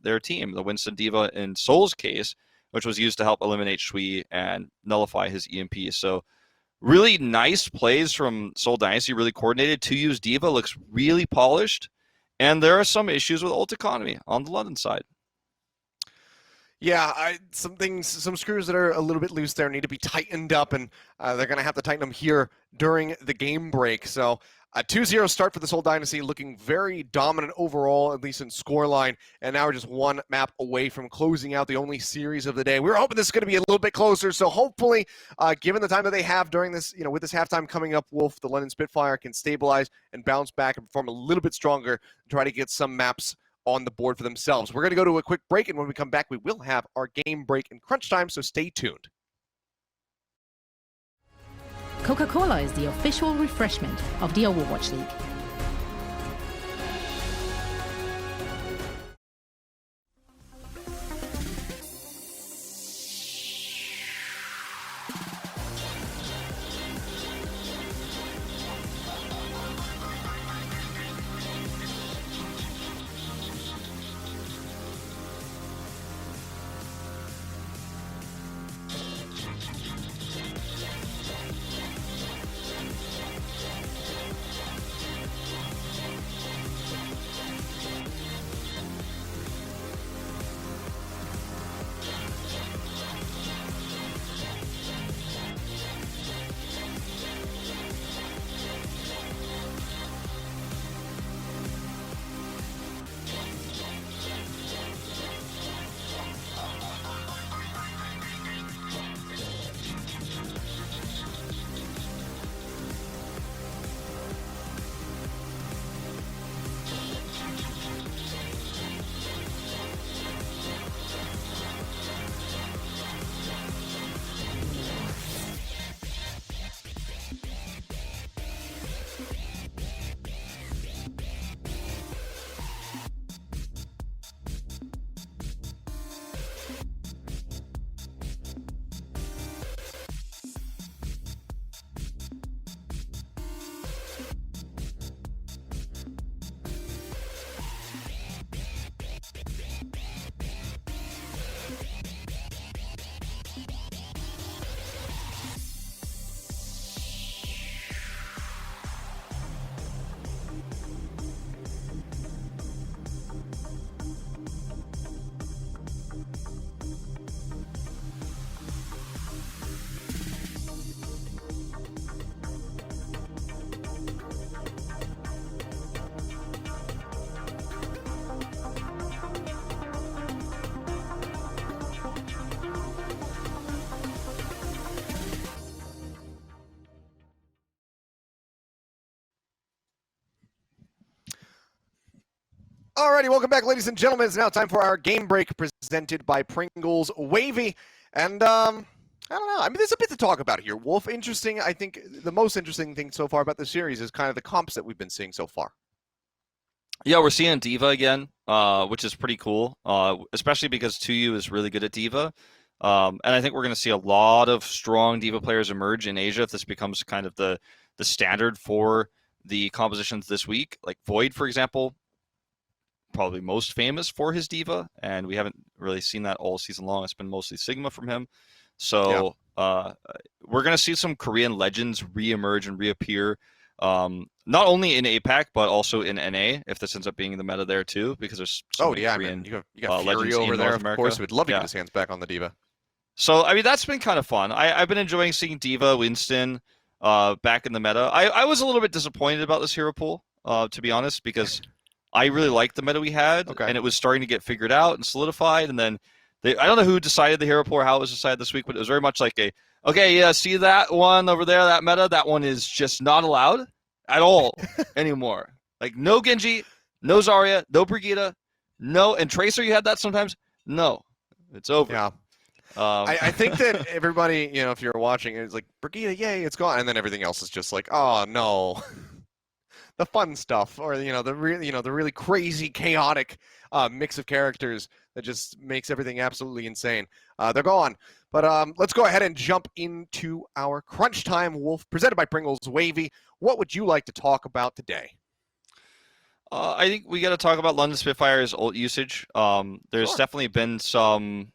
their team. The Winston D.Va in Seoul's case, which was used to help eliminate Shui and nullify his EMP. So really nice plays from Seoul Dynasty, really coordinated. 2U's D.Va looks really polished, and there are some issues with ult economy on the London side. Yeah, some screws that are a little bit loose there need to be tightened up, and they're going to have to tighten them here during the game break. So a 2-0 start for the Seoul Dynasty, looking very dominant overall, at least in scoreline, and now we're just one map away from closing out the only series of the day. We were hoping this is going to be a little bit closer, so hopefully, given the time that they have during this, with this halftime coming up, Wolf, the London Spitfire can stabilize and bounce back and perform a little bit stronger and try to get some maps on the board for themselves. We're going to go to a quick break, and when we come back, we will have our game break and crunch time, so stay tuned. Coca-Cola is the official refreshment of the Overwatch League. Alrighty, welcome back, ladies and gentlemen. It's now time for our game break presented by Pringles Wavy. And, I don't know. I mean, there's a bit to talk about here. Wolf, interesting. I think the most interesting thing so far about this series is kind of the comps that we've been seeing so far. Yeah, we're seeing D.Va again, which is pretty cool, especially because 2U is really good at D.Va. And I think we're going to see a lot of strong D.Va players emerge in Asia if this becomes kind of the standard for the compositions this week. Like Void, for example, probably most famous for his D.Va, and we haven't really seen that all season long. It's been mostly Sigma from him. So we're going to see some Korean legends re-emerge and reappear, not only in APAC, but also in NA, if this ends up being the meta there too, because there's so many Korean you got Fury legends over in there, North of America. course. We'd love to get his hands back on the D.Va. So, I mean, that's been kind of fun. I've been enjoying seeing D.Va, Winston back in the meta. I was a little bit disappointed about this hero pool, to be honest, because I really liked the meta we had, and it was starting to get figured out and solidified. And then I don't know who decided the hero pool or how it was decided this week, but it was very much like see that one over there, that meta, that one is just not allowed at all anymore. Like no Genji, no Zarya, no Brigitte, no, and Tracer, you had that sometimes. No, it's over. Yeah. I think that everybody, you know, if you're watching, it's like, Brigitte, yay, it's gone. And then everything else is just like, oh, no. The fun stuff, or, you know, the really crazy, chaotic mix of characters that just makes everything absolutely insane. They're gone. But let's go ahead and jump into our Crunch Time Wolf, presented by Pringles Wavy. What would you like to talk about today? I think we got to talk about London Spitfire's ult usage. There's definitely been some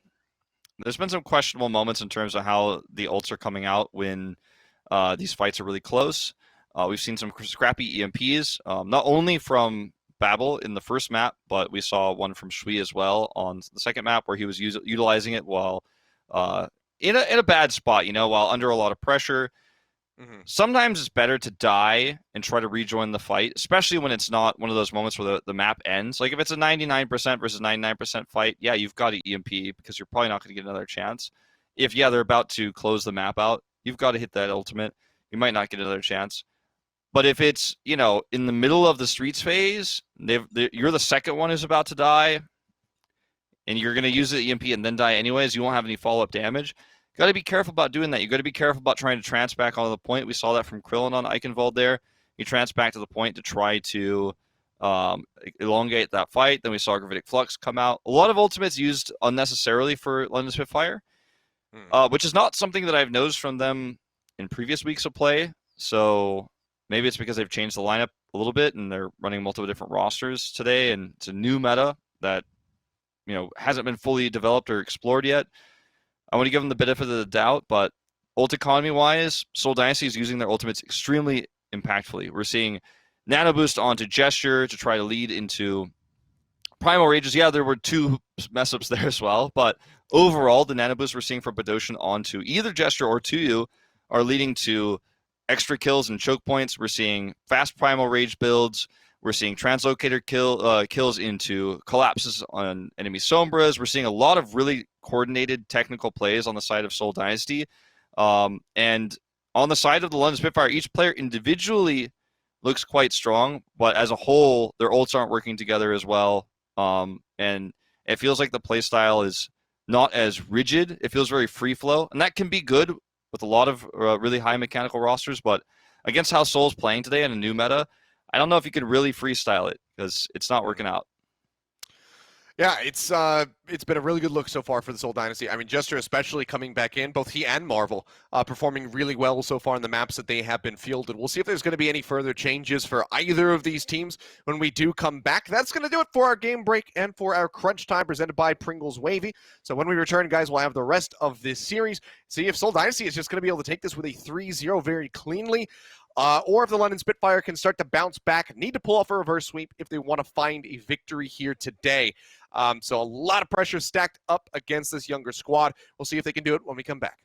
questionable moments in terms of how the ults are coming out when these fights are really close. We've seen some scrappy EMPs, not only from Babel in the first map, but we saw one from Shui as well on the second map where he was utilizing it while in a bad spot, you know, while under a lot of pressure. Mm-hmm. Sometimes it's better to die and try to rejoin the fight, especially when it's not one of those moments where the map ends. Like if it's a 99% versus 99% fight, yeah, you've got to EMP because you're probably not going to get another chance. If, yeah, they're about to close the map out, you've got to hit that ultimate. You might not get another chance. But if it's, you know, in the middle of the streets phase, you're the second one who's about to die, and you're going to use the EMP and then die anyways, you won't have any follow-up damage. You got to be careful about doing that. You got to be careful about trying to trance back onto the point. We saw that from Krillin on Eichenwald there. He trance back to the point to try to elongate that fight. Then we saw Gravitic Flux come out. A lot of ultimates used unnecessarily for London Spitfire, which is not something that I've noticed from them in previous weeks of play. So maybe it's because they've changed the lineup a little bit and they're running multiple different rosters today, and it's a new meta that, you know, hasn't been fully developed or explored yet. I want to give them the benefit of the doubt, but ult economy-wise, Seoul Dynasty is using their ultimates extremely impactfully. We're seeing Nano Boost onto Gesture to try to lead into Primal Rages. Yeah, there were 2 mess-ups there as well, but overall, the Nano Boost we're seeing from Badoshan onto either Gesture or Tuyu are leading to extra kills and choke points. We're seeing fast Primal Rage builds. We're seeing Translocator kills into collapses on enemy Sombras. We're seeing a lot of really coordinated technical plays on the side of Seoul Dynasty. And on the side of the London Spitfire, each player individually looks quite strong, but as a whole, their ults aren't working together as well. And it feels like the playstyle is not as rigid. It feels very free flow, and that can be good with a lot of really high mechanical rosters, but against how Seoul's playing today in a new meta, I don't know if you could really freestyle it because it's not working out. Yeah, it's been a really good look so far for the Seoul Dynasty. I mean, Jester especially coming back in, both he and Marvel performing really well so far in the maps that they have been fielded. We'll see if there's going to be any further changes for either of these teams when we do come back. That's going to do it for our game break and for our Crunch Time presented by Pringles Wavy. So when we return, guys, we'll have the rest of this series. See if Seoul Dynasty is just going to be able to take this with a 3-0 very cleanly. Or if the London Spitfire can start to bounce back, need to pull off a reverse sweep if they want to find a victory here today. So a lot of pressure stacked up against this younger squad. We'll see if they can do it when we come back.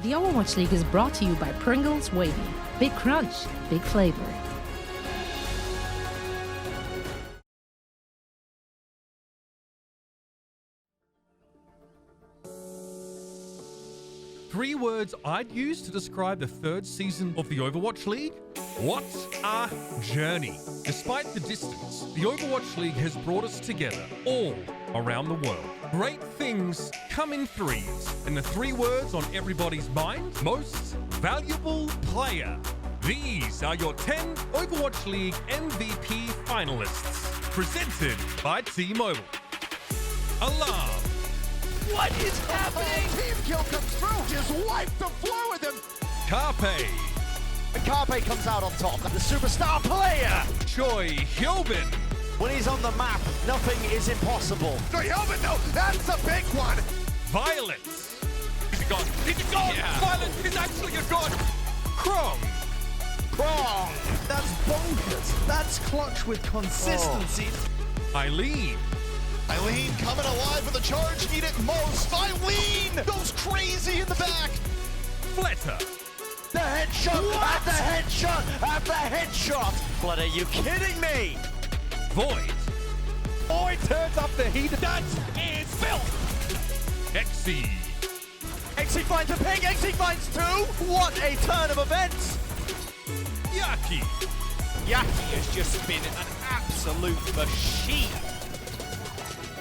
The Overwatch League is brought to you by Pringles Wavy. Big crunch, big flavor. Three words I'd use to describe the third season of the Overwatch League? What a journey. Despite the distance, the Overwatch League has brought us together all around the world. Great things come in threes, and the 3 words on everybody's mind: most valuable player. These are your 10 Overwatch League MVP finalists, presented by T-Mobile. Alarm. What is happening? Team kill comes through. Just wipe the floor with him. Carpe. And Carpe comes out on top. The superstar player. Choi Hyobin. When he's on the map, nothing is impossible. Choi Hyobin, though, that's a big one. Violet. He's a god. He's a god. Yeah. Violet is actually a god. Krong. Krong. That's bonkers. That's clutch with consistency. Eileen. Eileen coming alive with a charge, need it most. Eileen goes crazy in the back. Fletter. The headshot, at the headshot, at the headshot. Fletter, are you kidding me? Void. Void turns up the heat. That is filth. Exy. Exy finds a ping, Exy finds 2. What a turn of events. Yaki. Yaki has just been an absolute machine.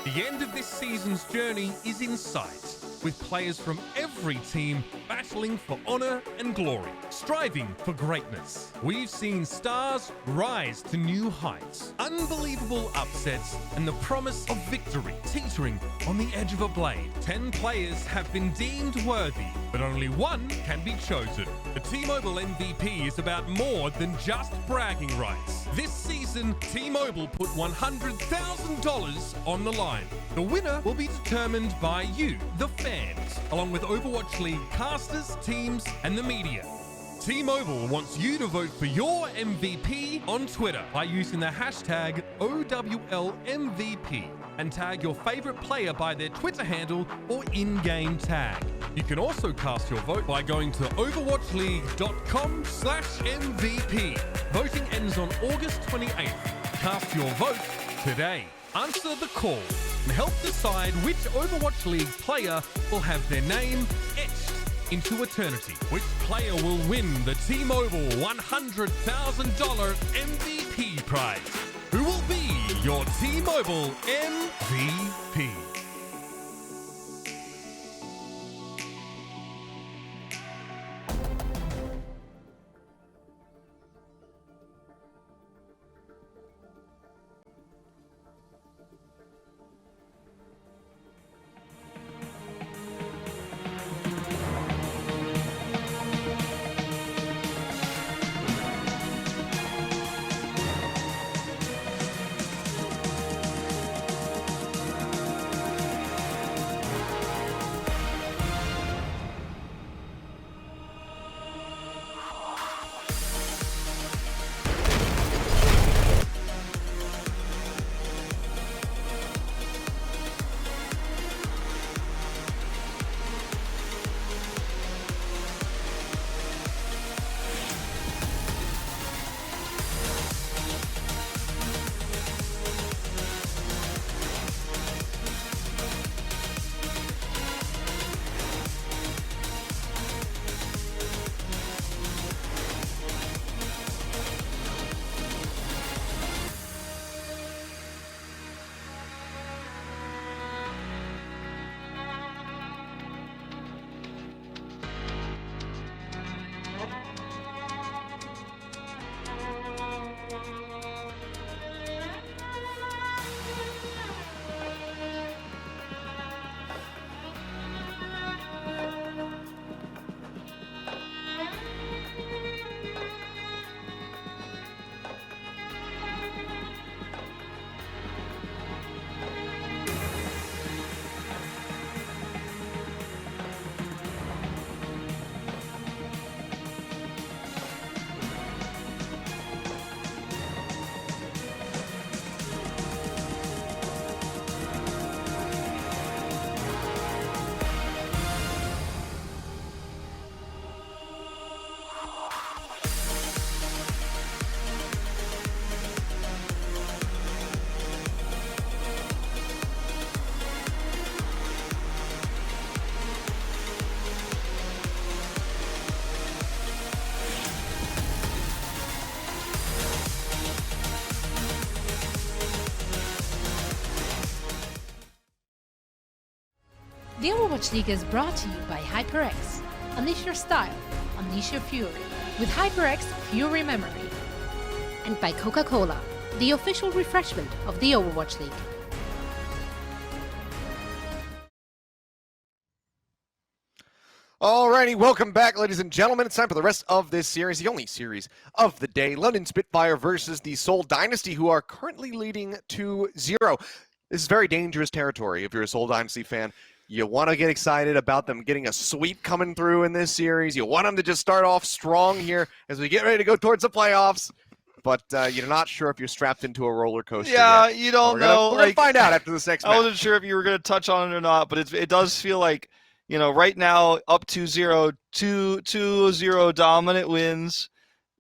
The end of this season's journey is in sight, with players from every team battling for honor and glory, striving for greatness. We've seen stars rise to new heights, unbelievable upsets, and the promise of victory teetering on the edge of a blade. 10 players have been deemed worthy, but only one can be chosen. The T-Mobile MVP is about more than just bragging rights. This season, T-Mobile put $100,000 on the line. The winner will be determined by you, the fans, along with Overwatch League casters, teams, and the media. T-Mobile wants you to vote for your MVP on Twitter by using the hashtag OWLMVP and tag your favorite player by their Twitter handle or in-game tag. You can also cast your vote by going to overwatchleague.com/MVP. Voting ends on August 28th. Cast your vote today. Answer the call and help decide which Overwatch League player will have their name etched into eternity. Which player will win the T-Mobile $100,000 MVP prize? Who will be your T-Mobile MVP? The Overwatch League is brought to you by HyperX. Unleash your style, unleash your fury with HyperX Fury Memory. And by Coca-Cola, the official refreshment of the Overwatch League. Alrighty, welcome back, ladies and gentlemen. It's time for the rest of this series, the only series of the day. London Spitfire versus the Seoul Dynasty, who are currently leading 2-0. This is very dangerous territory if you're a Seoul Dynasty fan. You want to get excited about them getting a sweep coming through in this series. You want them to just start off strong here as we get ready to go towards the playoffs. But you're not sure if you're strapped into a roller coaster Yeah, yet. you don't We're know. going to find out after this next match. I wasn't sure if you were going to touch on it or not, but it does feel like, you know, right now up 2-0, 2-0 dominant wins.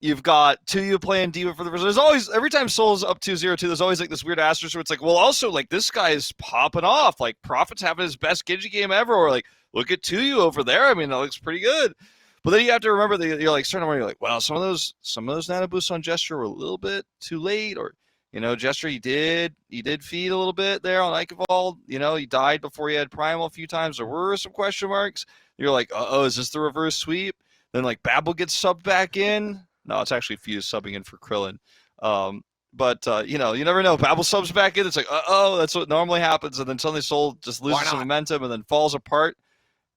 You've got TUYU playing Diva for the first. There's always, every time Seoul's up 2-0 too, there's always like this weird asterisk where it's like, well, also like this guy's popping off. Like Prophet's having his best Genji game ever, or like look at TUYU over there. I mean, that looks pretty good. But then you have to remember that you're like starting to you're like, well, some of those nano boosts on Gesture were a little bit too late, or You know, Jester, he did feed a little bit there on Ikeval. You know, he died before he had Primal a few times. There were some question marks. You're like, oh, is this the reverse sweep? Then like Babel gets subbed back in. No, it's actually Fuse subbing in for Krillin. But you know, you never know. Babel subs back in. It's like, oh, that's what normally happens. And then suddenly Seoul just loses some momentum and then falls apart.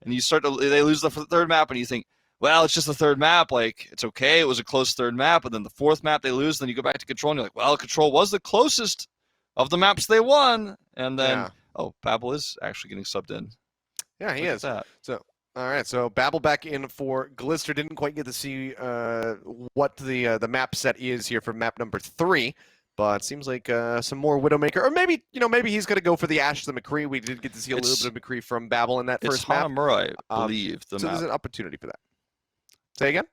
And they lose the third map, and you think, well, it's just the third map. Like, it's okay. It was a close third map. And then the fourth map they lose. Then you go back to Control, and you're like, well, Control was the closest of the maps they won. And then, oh, Babel is actually getting subbed in. Yeah, he is. So, all right. So Babel back in for Glister. Didn't quite get to see what the map set is here for map number 3. But seems like some more Widowmaker. Or maybe, maybe he's going to go for the Ashe, the McCree. We did get to see a little bit of McCree from Babel in that first map. It's Hanamura, I believe, so there's an opportunity for that. Say again?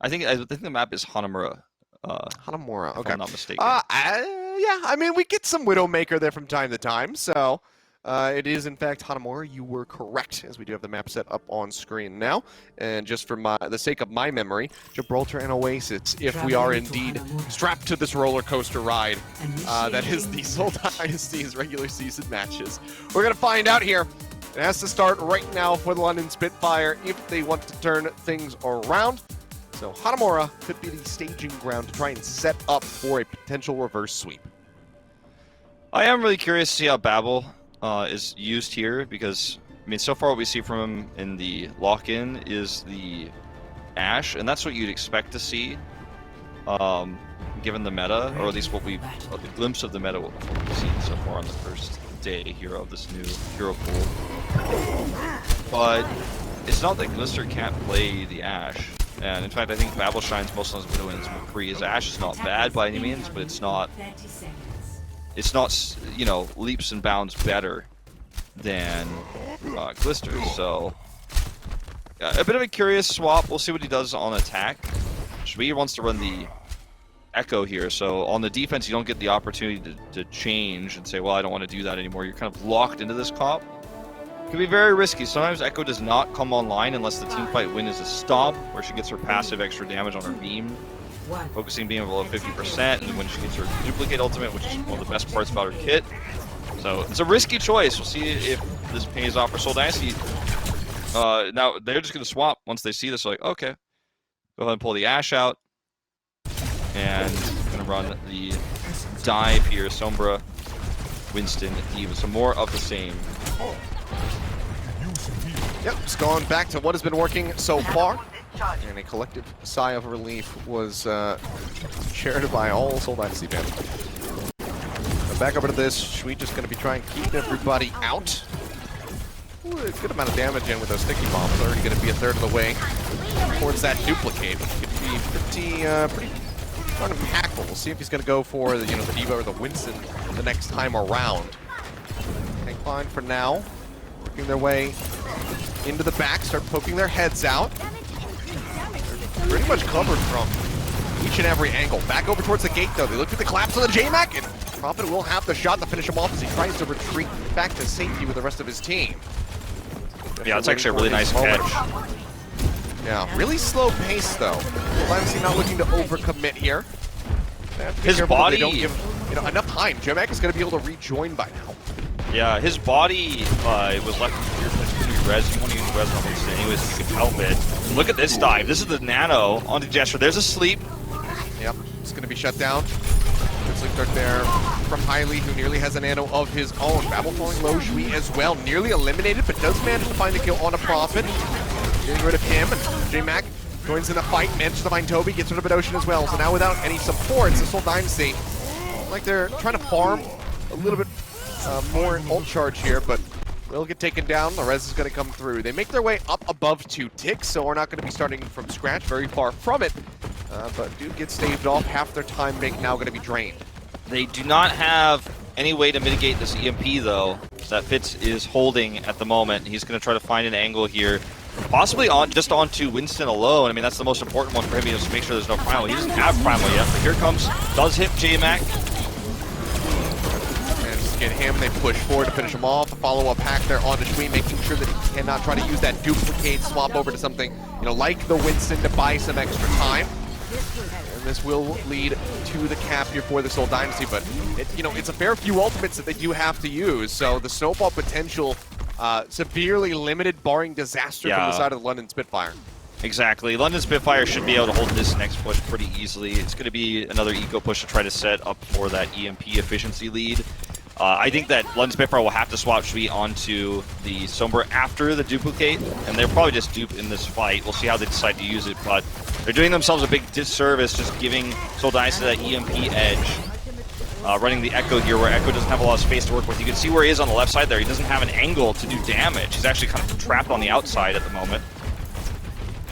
I think the map is Hanamura. Hanamura, okay. If I'm not mistaken. Yeah, I mean, we get some Widowmaker there from time to time, so it is, in fact, Hanamura. You were correct, as we do have the map set up on screen now. And just for the sake of my memory, Gibraltar and Oasis, if we are indeed strapped to this roller coaster ride, that is the Seoul Dynasty's regular season matches. We're going to find out here. It has to start right now for the London Spitfire if they want to turn things around. So Hanamura could be the staging ground to try and set up for a potential reverse sweep. I am really curious to see how Babel is used here, because, I mean, so far what we see from him in the lock-in is the Ashe, and that's what you'd expect to see, given the meta, or at least what the glimpse of the meta what we've seen so far on the first day here of this new hero pool. But it's not that Glister can't play the Ashe, and in fact I think Babel shines most on his Widow and his McCree. His Ashe is not bad by any means, but it's not, leaps and bounds better than Glister. So a bit of a curious swap. We'll see what he does on attack. Shui wants to run the Echo here, so on the defense you don't get the opportunity to change and say, well, I don't want to do that anymore. You're kind of locked into this comp. It can be very risky. Sometimes Echo does not come online unless the teamfight win is a stop, where she gets her passive extra damage on her beam, focusing beam below 50%, and when she gets her duplicate ultimate, which is one of the best parts about her kit. So it's a risky choice. We'll see if this pays off for Seoul Dynasty. Now they're just going to swap once they see this. They're like, okay, go ahead and pull the Ashe out. And gonna run the dive here. Sombra, Winston, Eva. So more of the same. Yep, just going back to what has been working so far. And a collective sigh of relief was shared by all Seoul Dynasty fans. Back over to this. Shui just going to be trying to keep everybody out. Ooh, a good amount of damage in with those sticky bombs. Already going to be a third of the way towards that duplicate. Which could be pretty impactful. We'll see if he's going to go for the Diva or the Winston the next time around. Tank line for now, working their way into the back, start poking their heads out. They're pretty much covered from each and every angle. Back over towards the gate though. They look at the collapse of the J-Mac, and Prophet will have the shot to finish him off as he tries to retreat back to safety with the rest of his team. Yeah, that's actually a really nice catch. Yeah, really slow pace though. Dynasty not looking to overcommit here. His body, they don't give enough time. J-Mac is going to be able to rejoin by now. Yeah, his body was left here to be res. You want to use res on this anyways if you can help it. Look at this dive. This is the nano onto Gesture. There's a sleep. Yep, it's going to be shut down. Good sleep dart there from Hylie, who nearly has a nano of his own. Babel falling low, Shui as well. Nearly eliminated, but does manage to find a kill on a Prophet. Getting rid of him. J-Mac joins in the fight, manages to find Toby, gets rid of Ocean as well. So now without any supports, this whole Dynasty, like they're trying to farm a little bit more ult charge here, but they'll get taken down. The res is going to come through. They make their way up above 2 ticks, so we're not going to be starting from scratch, very far from it. But dude gets staved off. Half their time bank now going to be drained. They do not have any way to mitigate this EMP, though, that Fitz is holding at the moment. He's going to try to find an angle here, possibly just onto Winston alone. I mean, that's the most important one for him, is to make sure there's no Primal. He doesn't have Primal yet, but here comes, does hit J-Mac. Get him, they push forward to finish him off. A follow-up hack there onto Shui, making sure that he cannot try to use that duplicate, swap over to something, like the Winston to buy some extra time. and this will lead to the cap here for the Seoul Dynasty, but it's a fair few ultimates that they do have to use, so the snowball potential severely limited, barring disaster from the side of the London Spitfire. Exactly. London Spitfire should be able to hold this next push pretty easily. It's going to be another eco push to try to set up for that EMP efficiency lead. I think that London Spitfire will have to swap Shui onto the Sombra after the duplicate, and they're probably just dupe in this fight. We'll see how they decide to use it, but they're doing themselves a big disservice just giving Seoul Dynasty that EMP edge. Running the Echo here, where Echo doesn't have a lot of space to work with. You can see where he is on the left side there. He doesn't have an angle to do damage. He's actually kind of trapped on the outside at the moment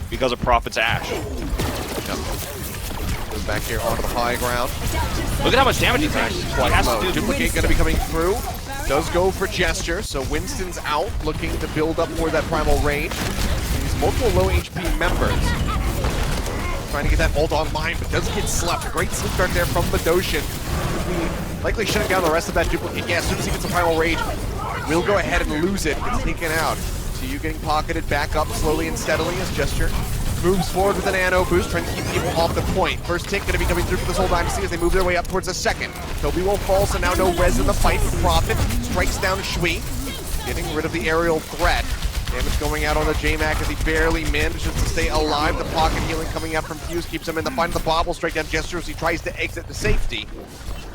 because of Prophet's Ash. Goes back here onto the high ground. Look at how much damage he's actually has to do. Duplicate going to be coming through. Does go for Gesture, so Winston's out, looking to build up more of that primal range. These multiple low HP members. Trying to get that ult online, but does get slept. A great sleep start there from Badoshin. Likely shutting down the rest of that duplicate. Yeah, as soon as he gets a primal rage, we'll go ahead and lose it. It's taken out. So you getting pocketed back up slowly and steadily as Gesture moves forward with an nano boost, trying to keep people off the point. First tick going to be coming through for the Seoul Dynasty as they move their way up towards the second. Toby won't fall, so now no res in the fight for Prophet. Strikes down Shui, getting rid of the aerial threat. Damage going out on the J-Mac as he barely manages to stay alive. The pocket healing coming out from Fuse keeps him in the fight of the bobble. Straight down Gesture as he tries to exit to safety.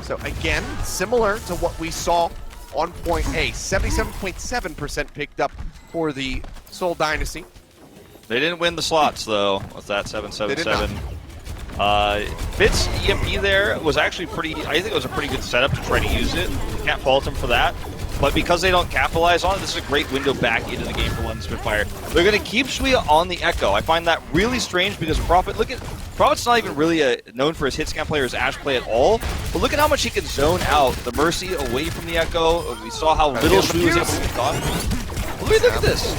So again, similar to what we saw on point A, 77.7% picked up for the Seoul Dynasty. They didn't win the slots though with that 777. Fitz EMP there was actually I think it was a pretty good setup to try to use it. Can't fault him for that. But because they don't capitalize on it, this is a great window back into the game for London Spitfire. They're going to keep Shui on the Echo. I find that really strange because Prophet's not even really known for his hit scan play or his Ash play at all. But look at how much he can zone out the Mercy away from the Echo. We saw how little Shui was able to get done. Look at this.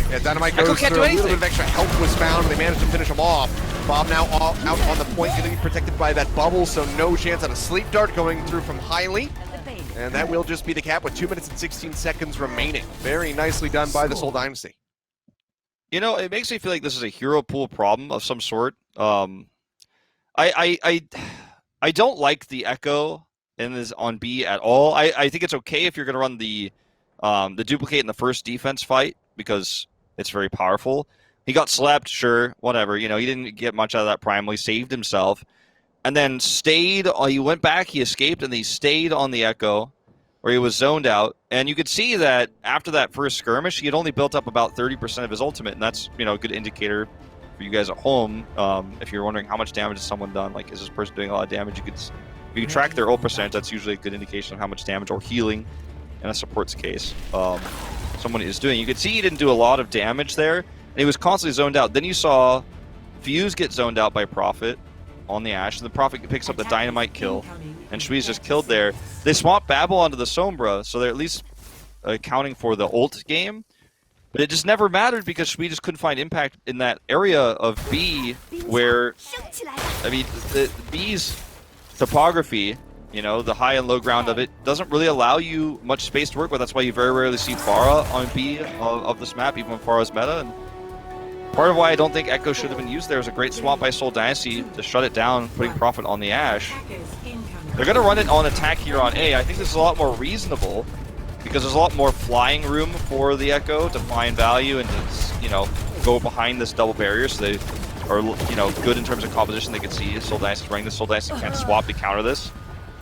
Yeah, Dynamite goes through, a little bit of extra help was found, and they managed to finish him off. Bob now out on the point, getting protected by that bubble, so no chance on a sleep dart going through from Hiley. And that will just be the cap with 2 minutes and 16 seconds remaining. Very nicely done by the Seoul Dynasty. You know, it makes me feel like this is a hero pool problem of some sort. I don't like the Echo in this on B at all. I think it's okay if you're going to run the duplicate in the first defense fight because it's very powerful. He got slept, sure, whatever. You know, he didn't get much out of that primal. He saved himself. And then he went back, he escaped, and he stayed on the Echo, where he was zoned out. And you could see that after that first skirmish, he had only built up about 30% of his ultimate, and that's, a good indicator for you guys at home. If you're wondering how much damage has someone done, like, is this person doing a lot of damage? If you track their ult percentage, that's usually a good indication of how much damage or healing, in a support's case, someone is doing. You could see he didn't do a lot of damage there, and he was constantly zoned out. Then you saw Fuse get zoned out by Prophet on the Ash, and the Prophet picks up the Dynamite kill, and Shui's just killed there. They swap Babel onto the Sombra, so they're at least accounting for the ult game, but it just never mattered because Shui just couldn't find impact in that area of B where, the B's topography, the high and low ground of it, doesn't really allow you much space to work with. That's why you very rarely see Pharah on B of this map, even when Pharah's meta. And part of why I don't think Echo should have been used there is a great swap by Seoul Dynasty to shut it down, putting Prophet on the Ash. They're going to run it on attack here on A. I think this is a lot more reasonable because there's a lot more flying room for the Echo to find value and to, go behind this double barrier, so they are, good in terms of composition. They can see Seoul Dynasty's running this. Seoul Dynasty can't swap to counter this.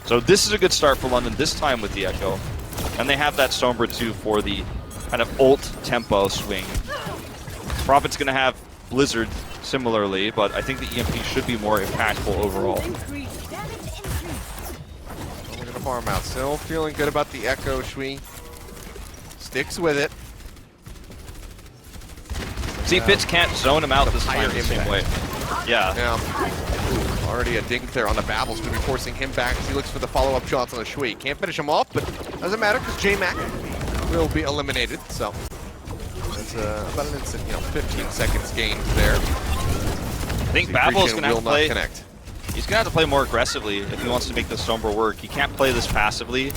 So this is a good start for London this time with the Echo. And they have that Sombra too for the kind of ult tempo swing. Prophet's going to have Blizzard similarly, but I think the EMP should be more impactful overall. Look at the farm out. Still feeling good about the Echo. Shui sticks with it. See, Fitz can't zone him out this time the same way. Yeah. Ooh, already a dink there on the Babel's going to be forcing him back as he looks for the follow-up shots on the Shui. Can't finish him off, but doesn't matter because J-Mac will be eliminated. So that's about an instant, 15 seconds gained there. I think Babel is going to have to play. He's going to have to play more aggressively if he wants to make the Sombra work. He can't play this passively.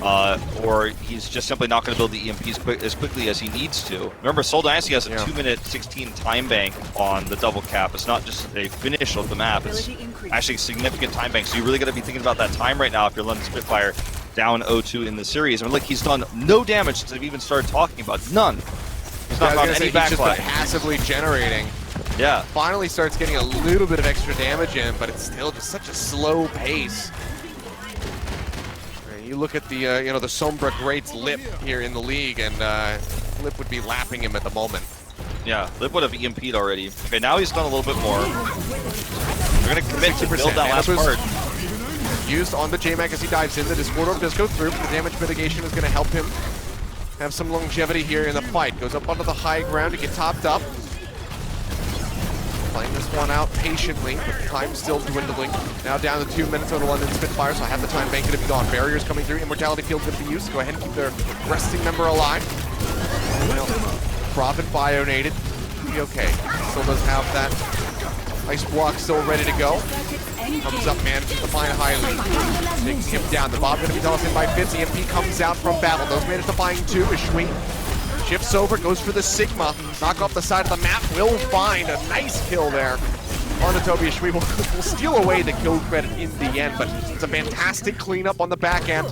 or he's just simply not going to build the EMPs as quickly as he needs to. Remember, Seoul Dynasty has a 2-minute 16 time bank on the double cap. It's not just a finish of the map, it's actually a significant time bank. So you really got to be thinking about that time right now if you're London Spitfire down 0-2 in the series. I mean, look, he's done no damage since I've even started talking about it. None. He's not gotten any He's just been backflash. passively generating. Yeah. Finally starts getting a little bit of extra damage in, but it's still just such a slow pace. You look at the, you know, the Sombra Great's Lip here in the league, and Lip would be lapping him at the moment. Yeah, Lip would have EMP'd already. Okay, now he's done a little bit more. They're going to commit to build that last part. Used on the J-Mac as he dives in. The Discord Orb does go through, but the damage mitigation is going to help him have some longevity here in the fight. Goes up onto the high ground to get topped up. Playing this one out patiently, but time still dwindling. Now down to 2 minutes on the London Spitfire, so I have the time bank going to be gone. Barriers coming through, Immortality Field's going to be used to go ahead and keep their resting member alive. Prophet bionated. Be okay. Still does have that ice block still ready to go. Comes up, manages to find Highly. Takes him down. The Bob going to be tossed in by Fitz. EMP comes out from battle. Those manage to find 2. Ishwi shifts over, goes for the Sigma. Knock off the side of the map. Will find a nice kill there on the Toby. Ishwi will steal away the kill credit in the end, but it's a fantastic cleanup on the back end.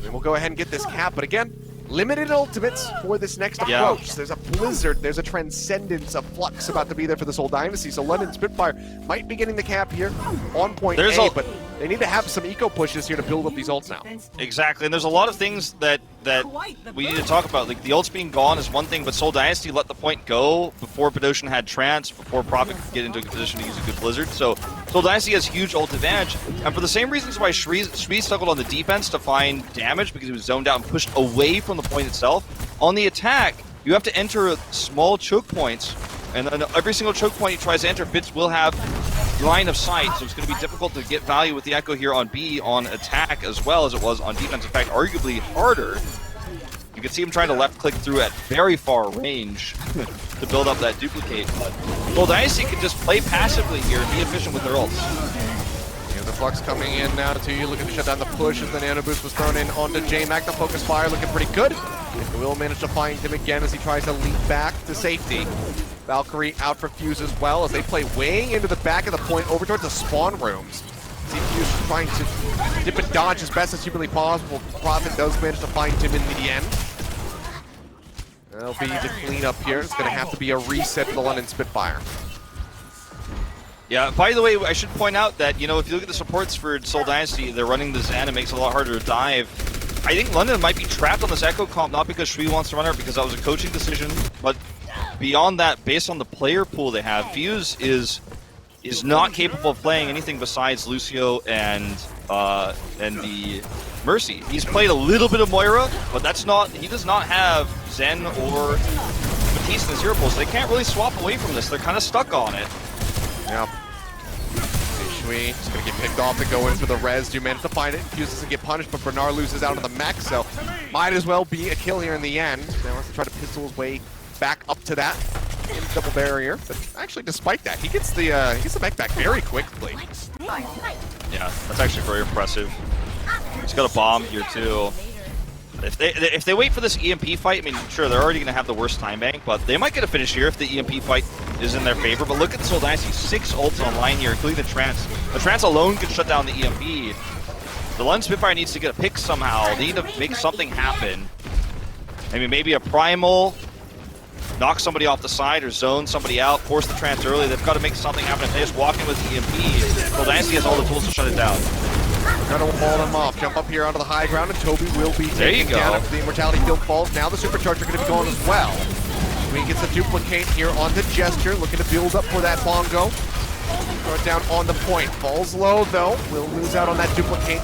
And we'll go ahead and get this cap, but again, limited ultimates for this next approach. There's a blizzard, there's a transcendence, a flux about to be there for the Seoul Dynasty, so London Spitfire might be getting the cap here on point A, but they need to have some eco pushes here to build up these ults now. Exactly, and there's a lot of things that we need to talk about. Like, the ults being gone is one thing, but Seoul Dynasty let the point go before Bidoshin had Trance, before Prophet could get into a position to use a good Blizzard. So Seoul Dynasty has huge ult advantage, and for the same reasons why Shri struggled on the defense to find damage because he was zoned out and pushed away from the point itself, on the attack, you have to enter small choke points, and then every single choke point he tries to enter, Fitz will have line of sight, so it's going to be difficult to get value with the Echo here on B on attack as well as it was on defense. In fact, arguably harder. You can see him trying to left click through at very far range to build up that duplicate. But Seoul Dynasty can just play passively here and be efficient with their ults. Yeah, the Flux coming in now to you, looking to shut down the push as the Nano Boost was thrown in onto J-Mac. The Focus Fire looking pretty good. Will manage to find him again as he tries to leap back to safety. Valkyrie out for Fuse as well as they play way into the back of the point over towards the spawn rooms. See Fuse trying to dip and dodge as best as humanly possible. Prophet does manage to find him in the end. That'll be the cleanup here. It's going to have to be a reset for the London Spitfire. Yeah, by the way, I should point out that, you know, if you look at the supports for Seoul Dynasty, they're running the Zen. It makes it a lot harder to dive. I think London might be trapped on this Echo comp, not because Shri wants to run her, because that was a coaching decision, but beyond that, based on the player pool they have, Fuse is not capable of playing anything besides Lucio and the Mercy. He's played a little bit of Moira, but he does not have Zen or Matisse in his hero pool, so they can't really swap away from this. They're kind of stuck on it. Yep. Shui just going to get picked off to go in for the res. Do manage to find it. Fuse doesn't get punished, but Bernard loses out of the mech, so might as well be a kill here in the end. Now has to try to pistol his way back up to that double barrier, but actually, despite that, he gets the mech back very quickly. Yeah, that's actually very impressive. He's got a bomb here too. If they wait for this EMP fight, I mean, sure, they're already going to have the worst time bank, but they might get a finish here if the EMP fight is in their favor. But look at Seoul Dynasty, 6 ults online here, including the Trance. The Trance alone can shut down the EMP. The London Spitfire needs to get a pick somehow. They need to make something happen. I mean, maybe a Primal, knock somebody off the side or zone somebody out, force the Trance early. They've got to make something happen. If they just walk in with the EMP, Seoul Dynasty has all the tools to shut it down. Trying to wall them off. Jump up here onto the high ground, and Toby will be taken down after the Immortality Field falls. Now the Supercharger going to be gone as well. We gets the duplicate here onto Gesture, looking to build up for that Bongo. Throw it down on the point. Falls low, though. Will lose out on that duplicate.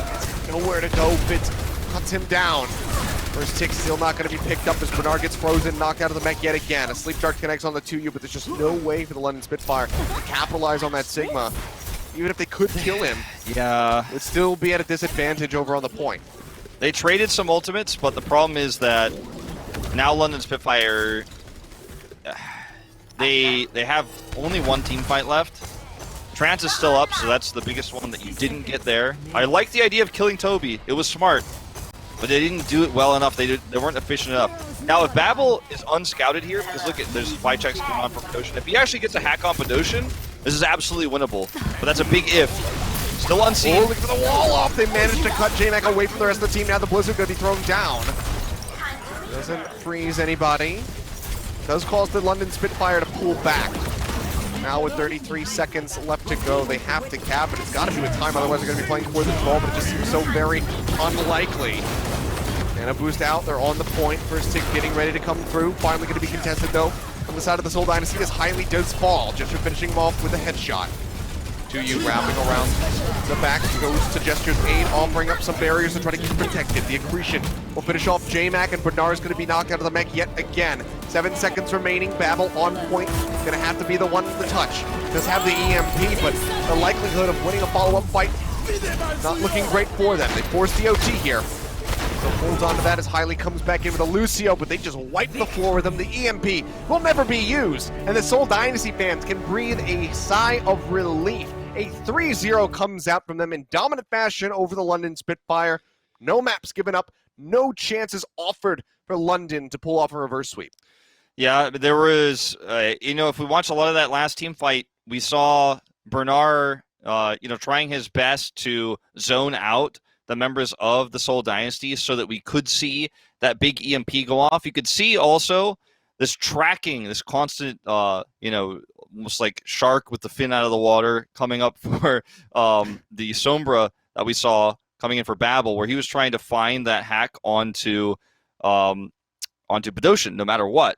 Nowhere to go. Fitz cuts him down. First tick still not going to be picked up as Bernard gets frozen, knocked out of the mech yet again. A Sleep Dart connects on the 2U, but there's just no way for the London Spitfire to capitalize on that Sigma. Even if they could kill him, yeah, it would still be at a disadvantage over on the point. They traded some ultimates, but the problem is that now London Spitfire, they have only one team fight left. Trance is still up, so that's the biggest one that you didn't get there. I like the idea of killing Toby. It was smart. but they didn't do it well enough. They weren't efficient enough. Now, if Babel is unscouted here, because look, there's 5 checks going on for Badoshin. If he actually gets a hack on Badoshin, this is absolutely winnable. But that's a big if. Still unseen. Oh, look for the wall off. They managed to cut J-Mac away from the rest of the team. Now the Blizzard going to be thrown down. Doesn't freeze anybody. Does cause the London Spitfire to pull back. Now with 33 seconds left to go, they have to cap it. It's got to be with time, otherwise they're going to be playing for the draw, but it just seems so very unlikely. And a boost out, they're on the point. First tick getting ready to come through. Finally going to be contested though on the side of the Seoul Dynasty as Highly does fall. Gesture finishing him off with a headshot. 2U wrapping around the back, goes to Gesture's aid, offering up some barriers to try to keep protected. The accretion will finish off J-Mac, and Bernard is going to be knocked out of the mech yet again. 7 seconds remaining, Babel on point, going to have to be the one to touch. Does have the EMP, but the likelihood of winning a follow-up fight not looking great for them. They force the OT here. So holds on to that as Highly comes back in with a Lucio, but they just wipe the floor with them. The EMP will never be used, and the Seoul Dynasty fans can breathe a sigh of relief. A 3-0 comes out from them in dominant fashion over the London Spitfire. No maps given up, no chances offered for London to pull off a reverse sweep. Yeah, there was, if we watched a lot of that last team fight, we saw Bernard, trying his best to zone out the members of the Seoul Dynasty so that we could see that big EMP go off. You could see also this tracking, this constant, almost like shark with the fin out of the water coming up for the Sombra that we saw coming in for Babel, where he was trying to find that hack onto Badoshin no matter what.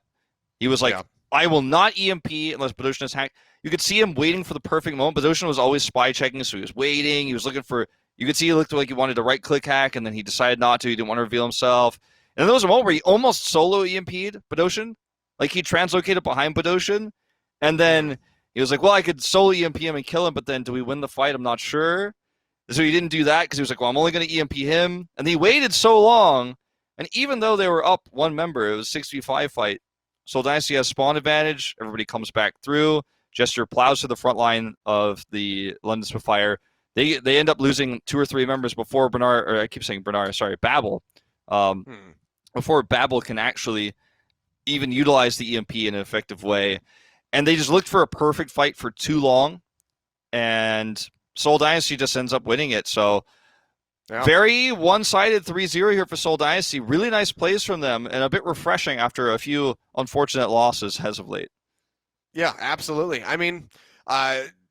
He was like, I will not EMP unless Badoshin is hacked. You could see him waiting for the perfect moment. Badoshin was always spy checking, so he was waiting. He was looking for, you could see he looked like he wanted to right-click hack, and then he decided not to. He didn't want to reveal himself. And then there was a moment where he almost solo EMP'd Badoshin. Like, he translocated behind Badoshin. And then he was like, well, I could solo EMP him and kill him, but then do we win the fight? I'm not sure. So he didn't do that because he was like, well, I'm only going to EMP him. And he waited so long. And even though they were up one member, it was a 6v5 fight. Seoul Dynasty has spawn advantage. Everybody comes back through. Gesture plows to the front line of the London Spitfire. They end up losing 2 or 3 members before Babel. Before Babel can actually even utilize the EMP in an effective way. And they just looked for a perfect fight for too long, and Seoul Dynasty just ends up winning it. So very one-sided 3-0 here for Seoul Dynasty. Really nice plays from them, and a bit refreshing after a few unfortunate losses as of late. Yeah, absolutely. I mean,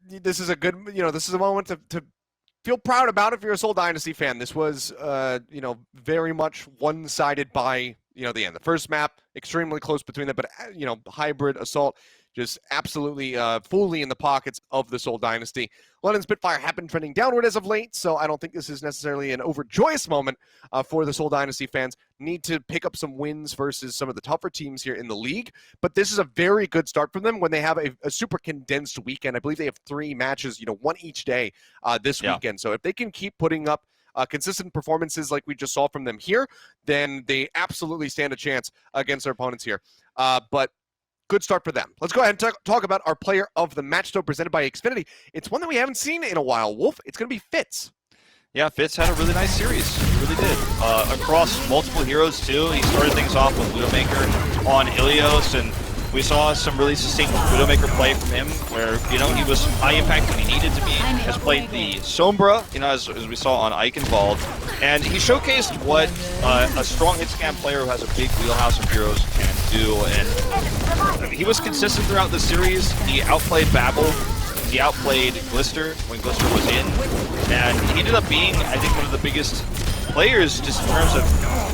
this is a good, this is a moment to feel proud about if you're a Seoul Dynasty fan. This was, very much one-sided by, the end. The first map, extremely close between them, but, hybrid assault, just absolutely fully in the pockets of the Seoul Dynasty. London Spitfire have been trending downward as of late, so I don't think this is necessarily an overjoyous moment for the Seoul Dynasty fans. Need to pick up some wins versus some of the tougher teams here in the league, but this is a very good start for them when they have a super condensed weekend. I believe they have 3 matches, one each day this weekend. So if they can keep putting up consistent performances like we just saw from them here, then they absolutely stand a chance against their opponents here. But good start for them. Let's go ahead and talk about our player of the match, though, presented by Xfinity. It's one that we haven't seen in a while. Wolf, it's going to be Fitz. Yeah, Fitz had a really nice series. He really did. Across multiple heroes, too. He started things off with Widowmaker on Ilios, and we saw some really succinct Widowmaker play from him where, he was high impact when he needed to be. Has played the Sombra, as we saw on Ike involved. And he showcased what a strong hit scan player who has a big wheelhouse of heroes can do. And he was consistent throughout the series. He outplayed Babel. He outplayed Glister when Glister was in. And he ended up being, I think, one of the biggest players just in terms of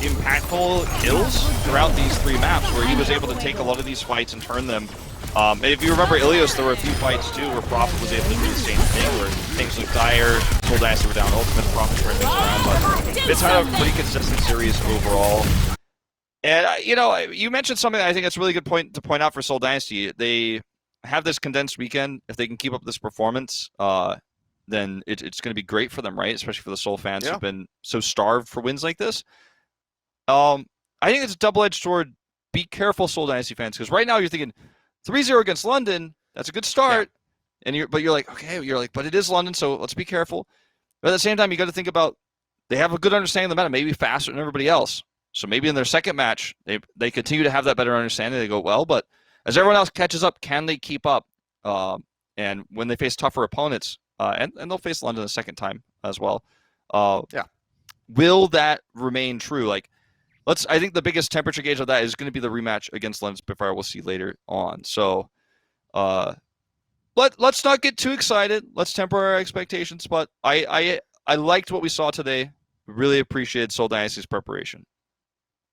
impactful kills throughout these 3 maps, where he was able to take a lot of these fights and turn them. And if you remember Ilios, there were a few fights too where Prophet was able to do the same thing, where things looked dire, Seoul Dynasty were down ultimate, Prophet turned things around. But Fitz had a pretty consistent series overall. And, you mentioned something I think that's a really good point to point out for Seoul Dynasty. They have this condensed weekend. If they can keep up this performance, then it's going to be great for them, right? Especially for the Seoul fans who've been so starved for wins like this. I think it's a double-edged sword. Be careful, Seoul Dynasty fans, because right now you're thinking 3-0 against London. That's a good start, and you're like, okay, but it is London, so let's be careful. But at the same time, you got to think about they have a good understanding of the meta, maybe faster than everybody else. So maybe in their second match, they continue to have that better understanding. They go well, but as everyone else catches up, can they keep up? And when they face tougher opponents, and they'll face London the second time as well. Will that remain true? Like, I think the biggest temperature gauge of that is going to be the rematch against London Spitfire. We'll see later on. So, let's not get too excited. Let's temper our expectations. But I liked what we saw today. Really appreciated Seoul Dynasty's preparation.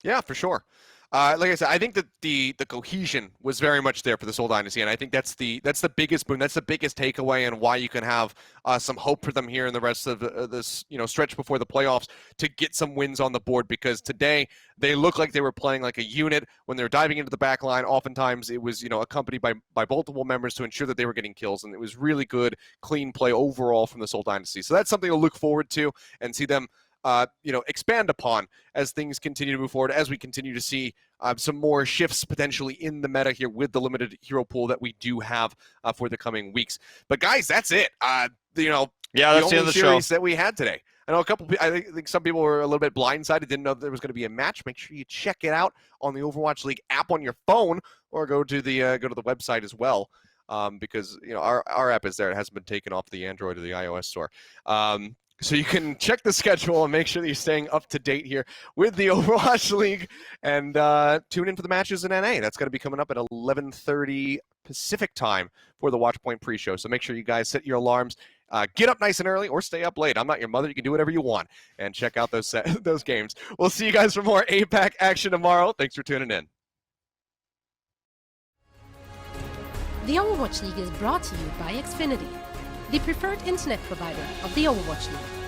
Yeah, for sure. Like I said, I think that the cohesion was very much there for the Seoul Dynasty, and I think that's the biggest boon. That's the biggest takeaway, and why you can have some hope for them here in the rest of this stretch before the playoffs to get some wins on the board. Because today they looked like they were playing like a unit when they were diving into the back line. Oftentimes it was accompanied by multiple members to ensure that they were getting kills, and it was really good, clean play overall from the Seoul Dynasty. So that's something to look forward to and see them expand upon as things continue to move forward, as we continue to see some more shifts potentially in the meta here with the limited hero pool that we do have for the coming weeks. But guys, that's it. That's the the end of the series show that we had today. I know I think some people were a little bit blindsided, didn't know there was going to be a match. Make sure you check it out on the Overwatch League app on your phone, or go to the website as well. Because our app is there. It hasn't been taken off the Android or the iOS store. So you can check the schedule and make sure that you're staying up to date here with the Overwatch League, and tune in for the matches in NA. That's going to be coming up at 11:30 Pacific time for the Watchpoint pre-show. So make sure you guys set your alarms, get up nice and early, or stay up late. I'm not your mother. You can do whatever you want and check out those games. We'll see you guys for more APAC action tomorrow. Thanks for tuning in. The Overwatch League is brought to you by Xfinity, the preferred internet provider of the Overwatch League.